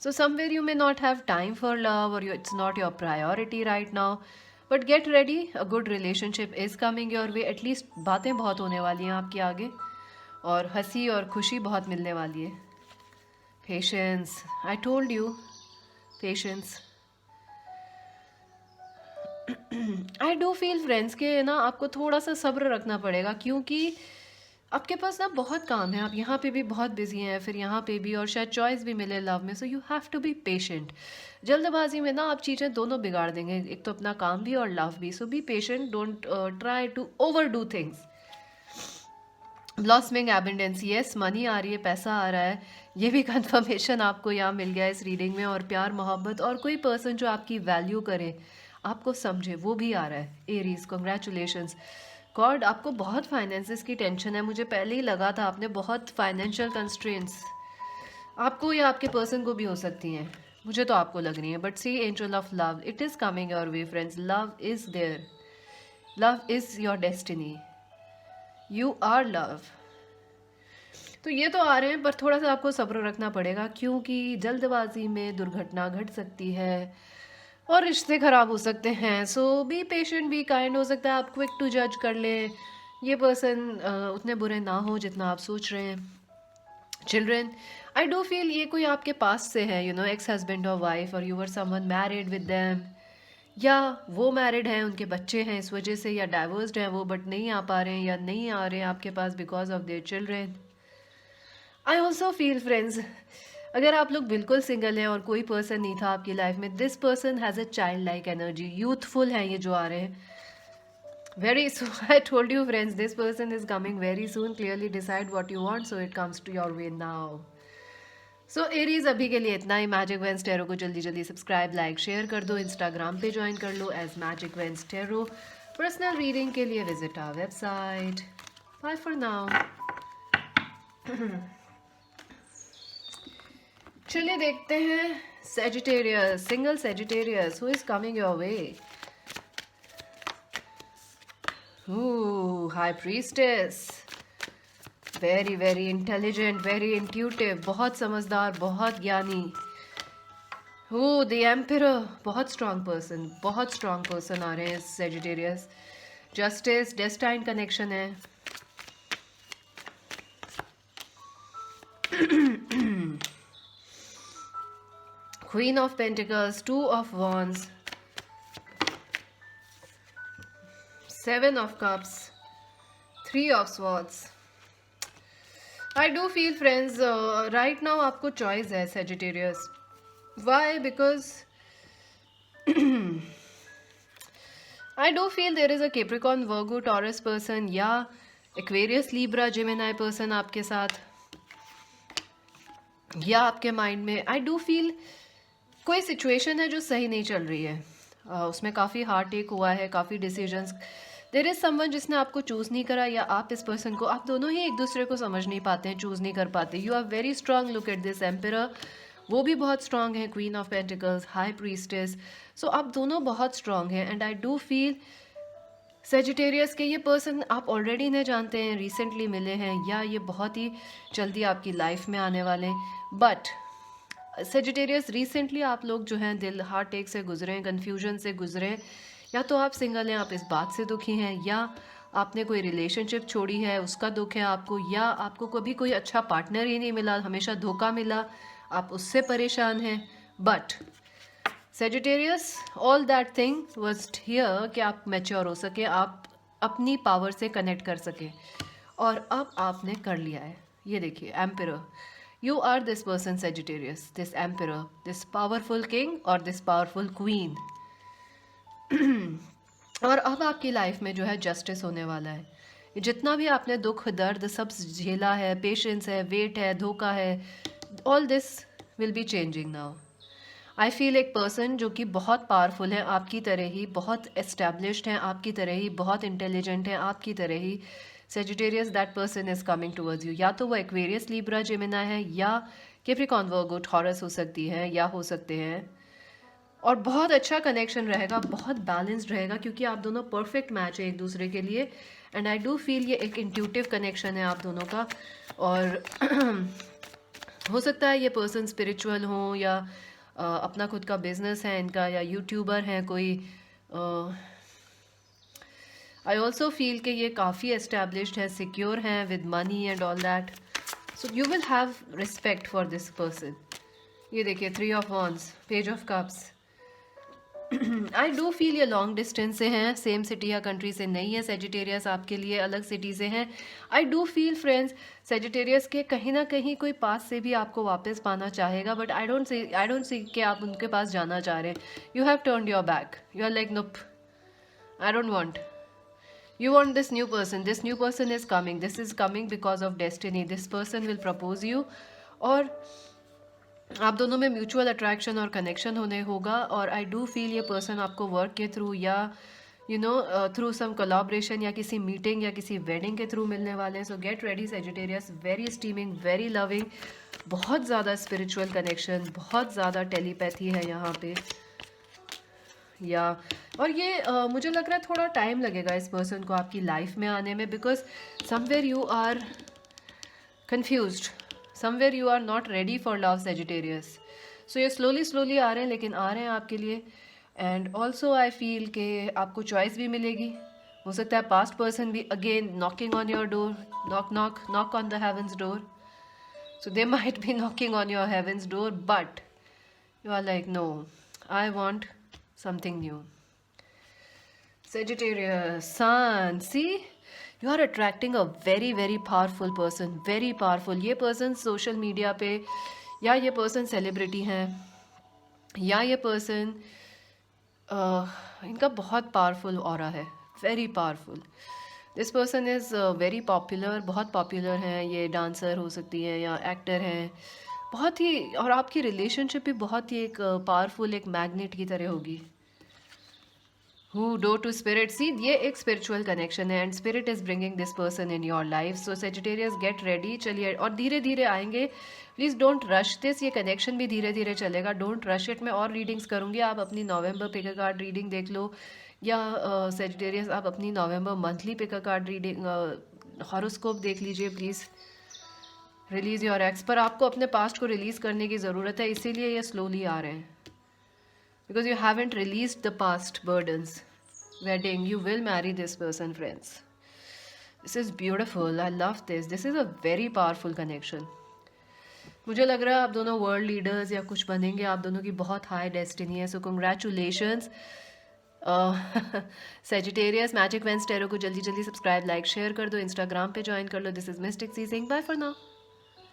So somewhere you may not have time for love और it's not your priority right now. But get ready, a good relationship is coming your way. At least बातें बहुत होने वाली हैं आपके आगे, और हंसी और खुशी बहुत मिलने वाली है. Patience, I told you, patience. I do feel friends के ना आपको थोड़ा सा सब्र रखना पड़ेगा, क्योंकि आपके पास ना बहुत काम है, आप यहाँ पे भी बहुत बिजी हैं, फिर यहाँ पे भी, और शायद चॉइस भी मिले लव में. So you have to be patient. जल्दबाजी में ना आप चीज़ें दोनों बिगाड़ देंगे, एक तो अपना काम भी और लव भी. So be patient, don't try to overdo things. Blossoming abundance, yes money आ रही है, पैसा आ रहा है, ये भी कंफर्मेशन आपको यहाँ मिल गया इस रीडिंग में. और प्यार, मोहब्बत और कोई पर्सन जो आपकी वैल्यू करे, आपको समझे, वो भी आ रहा है एरीज. Congratulations God. आपको बहुत फाइनेंसेस की टेंशन है, मुझे पहले ही लगा था आपने बहुत फाइनेंशियल कंस्ट्रेंट्स, आपको या आपके पर्सन को भी हो सकती हैं, मुझे तो आपको लग रही है. But see angel of love, it is coming your way friends. Love is there, love is your destiny, you are love. तो ये तो आ रहे हैं, पर थोड़ा सा आपको सब्र रखना पड़ेगा, क्योंकि जल्दबाजी में दुर्घटना घट सकती है और रिश्ते ख़राब हो सकते हैं. सो बी पेशेंट, बी काइंड. हो सकता है आप क्विक टू जज कर लें, ये पर्सन उतने बुरे ना हो जितना आप सोच रहे हैं. चिल्ड्रेन, आई डू फील ये कोई आपके पास से है, यू नो, एक्स हस्बैंड और वाइफ, और you were someone married with them, या वो मैरिड हैं, उनके बच्चे हैं इस वजह से, या डाइवोर्स्ड हैं वो बट नहीं आ पा रहे हैं, या नहीं आ रहे हैं आपके पास because of their children. I also feel friends, अगर आप लोग बिल्कुल सिंगल हैं और कोई पर्सन नहीं था आपकी लाइफ में, this person has a child like energy, youthful हैं ये जो आ रहे हैं very soon. I told you friends, this person is coming very soon. Clearly decide what you want so it comes to your way now. So Aries अभी के लिए इतना ही। मैजिक वेंस टेरो को जल्दी जल्दी सब्सक्राइब लाइक शेयर कर दो, इंस्टाग्राम पे ज्वाइन कर लो as magic veins tarot. Personal reading के लिए visit our website. Bye for now. चलिए देखते हैं Sagittarius, single Sagittarius who is coming your way. High priestess, very very intelligent, very intuitive, बहुत समझदार, बहुत ज्ञानी। द एम्परर, बहुत स्ट्रांग पर्सन, बहुत स्ट्रांग पर्सन आ रहे हैं सेजिटेरियस। जस्टिस, डेस्टाइन कनेक्शन है। Queen of pentacles, 2 of wands, 7 of cups, 3 of swords. I do feel friends, right now आपको choice है Sagittarius. Why? Because I do feel there is a Capricorn, Virgo, Taurus person या Aquarius, Libra, Gemini person आपके साथ, या आपके माइंड में I do feel कोई सिचुएशन है जो सही नहीं चल रही है। उसमें काफ़ी हार्ट टेक हुआ है, काफ़ी डिसीजंस। देयर इज़ समवन जिसने आपको चूज़ नहीं करा, या आप इस पर्सन को, आप दोनों ही एक दूसरे को समझ नहीं पाते हैं, चूज़ नहीं कर पाते। You are very strong, look at this emperor, वो भी बहुत स्ट्रांग है, queen of pentacles, high priestess. So आप दोनों बहुत स्ट्रांग हैं and I do feel Sagittarius के ये पर्सन आप ऑलरेडी इन्हें जानते हैं, रिसेंटली मिले हैं, या ये बहुत ही जल्दी आपकी लाइफ में आने वाले हैं। बट सेजिटेरियस रिसेंटली आप लोग जो हैं दिल हार्ट टेक से गुजरे हैं, कन्फ्यूजन से गुजरे हैं, या तो आप सिंगल हैं, आप इस बात से दुखी हैं, या आपने कोई रिलेशनशिप छोड़ी है उसका दुख है आपको, या आपको कभी कोई अच्छा पार्टनर ही नहीं मिला, हमेशा धोखा मिला, आप उससे परेशान हैं। But Sagittarius, all that thing was here कि आप मैच्योर हो सके, आप अपनी पावर से कनेक्ट कर सके, और अब आपने कर लिया है। ये देखिए emperor, you are this person Sagittarius, this emperor, this powerful king और this powerful queen। और अब आपकी लाइफ में जो है जस्टिस होने वाला है। जितना भी आपने दुख दर्द सब झेला है, पेशेंस है, वेट है, धोखा है, all this will be changing now. I feel एक पर्सन जो कि बहुत पावरफुल है, आपकी तरह ही बहुत एस्टेब्लिश्ड हैं, आपकी तरह ही बहुत इंटेलिजेंट हैं, आपकी तरह ही Sagittarius, that person is coming towards you. या तो वो एक्वेरियस, लिब्रा, जेमिनी है, या कैप्रिकॉर्न, वर्गो, टॉरस हो सकती है, या हो सकते हैं। और बहुत अच्छा कनेक्शन रहेगा, बहुत बैलेंस्ड रहेगा, क्योंकि आप दोनों परफेक्ट मैच है एक दूसरे के लिए। एंड आई डू फील ये एक इंट्यूटिव कनेक्शन है आप दोनों का। और हो सकता है ये पर्सन स्पिरिचुअल हो, या अपना खुद का बिजनेस है इनका, या यूट्यूबर हैं कोई। आई ऑल्सो फील कि ये काफ़ी एस्टेब्लिश्ड है, सिक्योर हैं with money and all that. So you will have respect for this person. ये देखिए 3 of wands, page of cups. I do feel ये लॉन्ग डिस्टेंस से हैं, सेम सिटी या कंट्री से नहीं है सेजिटेरियस, आपके लिए अलग सिटी से हैं। I do feel friends Sagittarius के कहीं ना कहीं कोई पास से भी आपको वापस पाना चाहेगा, बट आई डोंट सी कि आप उनके पास जाना चाह रहे हैं। You have turned your back, you are like nope, I don't want. You want this new person, this new person is coming, this is coming because of destiny, this person will propose you, और आप दोनों में म्यूचुअल अट्रैक्शन और कनेक्शन होने होगा। और आई डू फील ये पर्सन आपको वर्क के थ्रू, या you know through some collaboration, या किसी मीटिंग या किसी वेडिंग के थ्रू मिलने वाले हैं। So get ready Sagittarius, very steaming, very loving, बहुत ज़्यादा स्पिरिचुअल कनेक्शन, बहुत ज़्यादा टेलीपैथी है यहाँ पे। या और ये मुझे लग रहा है थोड़ा टाइम लगेगा इस पर्सन को आपकी लाइफ में आने में, because somewhere you are confused, somewhere you are not ready for love Sagittarius. So ये स्लोली आ रहे हैं, लेकिन आ रहे हैं आपके लिए। एंड ऑल्सो आई फील कि आपको चॉइस भी मिलेगी। हो सकता है पास्ट पर्सन भी again knocking on your door, knock on the heavens door. So they might be knocking on your heavens door, but you are like no, I want something new, Sagittarius, Sun. See, you are attracting a very very powerful person, very powerful. ये person social media पे, या ये person celebrity हैं, या ये person इनका बहुत powerful aura है, very powerful. This person is very popular, बहुत पॉपुलर हैं, ये डांसर हो सकती हैं या एक्टर हैं, बहुत ही, और आपकी रिलेशनशिप भी बहुत ही एक पावरफुल एक मैग्नेट की तरह होगी. हु डो टू स्पिरिट, सी ये एक स्पिरिचुअल कनेक्शन है and spirit is bringing this person in your life. So Sagittarius get ready. चलिए, और धीरे धीरे आएंगे, प्लीज़ डोंट रश दिस. ये कनेक्शन भी धीरे धीरे चलेगा, डोंट रश इट. मैं और रीडिंग्स करूँगी, आप अपनी नवंबर पिक कार्ड रीडिंग देख लो, या सेजिटेरियस आप अपनी November monthly pick card reading horoscope देख लीजिए प्लीज़. रिलीज योर एक्स, पर आपको अपने पास्ट को रिलीज़ करने की ज़रूरत है, इसीलिए ये स्लोली आ रहे हैं. Because you haven't released the past burdens. Wedding, you will marry this person, friends. This is beautiful. I love this. This is a very powerful connection. मुझे लग रहा है आप दोनों वर्ल्ड लीडर्स या कुछ बनेंगे. आप दोनों की बहुत हाई डेस्टिनी है. So congratulations. Sagittarius. Magic wands tarot को जल्दी जल्दी सब्सक्राइब, लाइक, शेयर कर दो. इंस्टाग्राम पे ज्वाइन कर लो. This is mystic sea sing. Bye for now.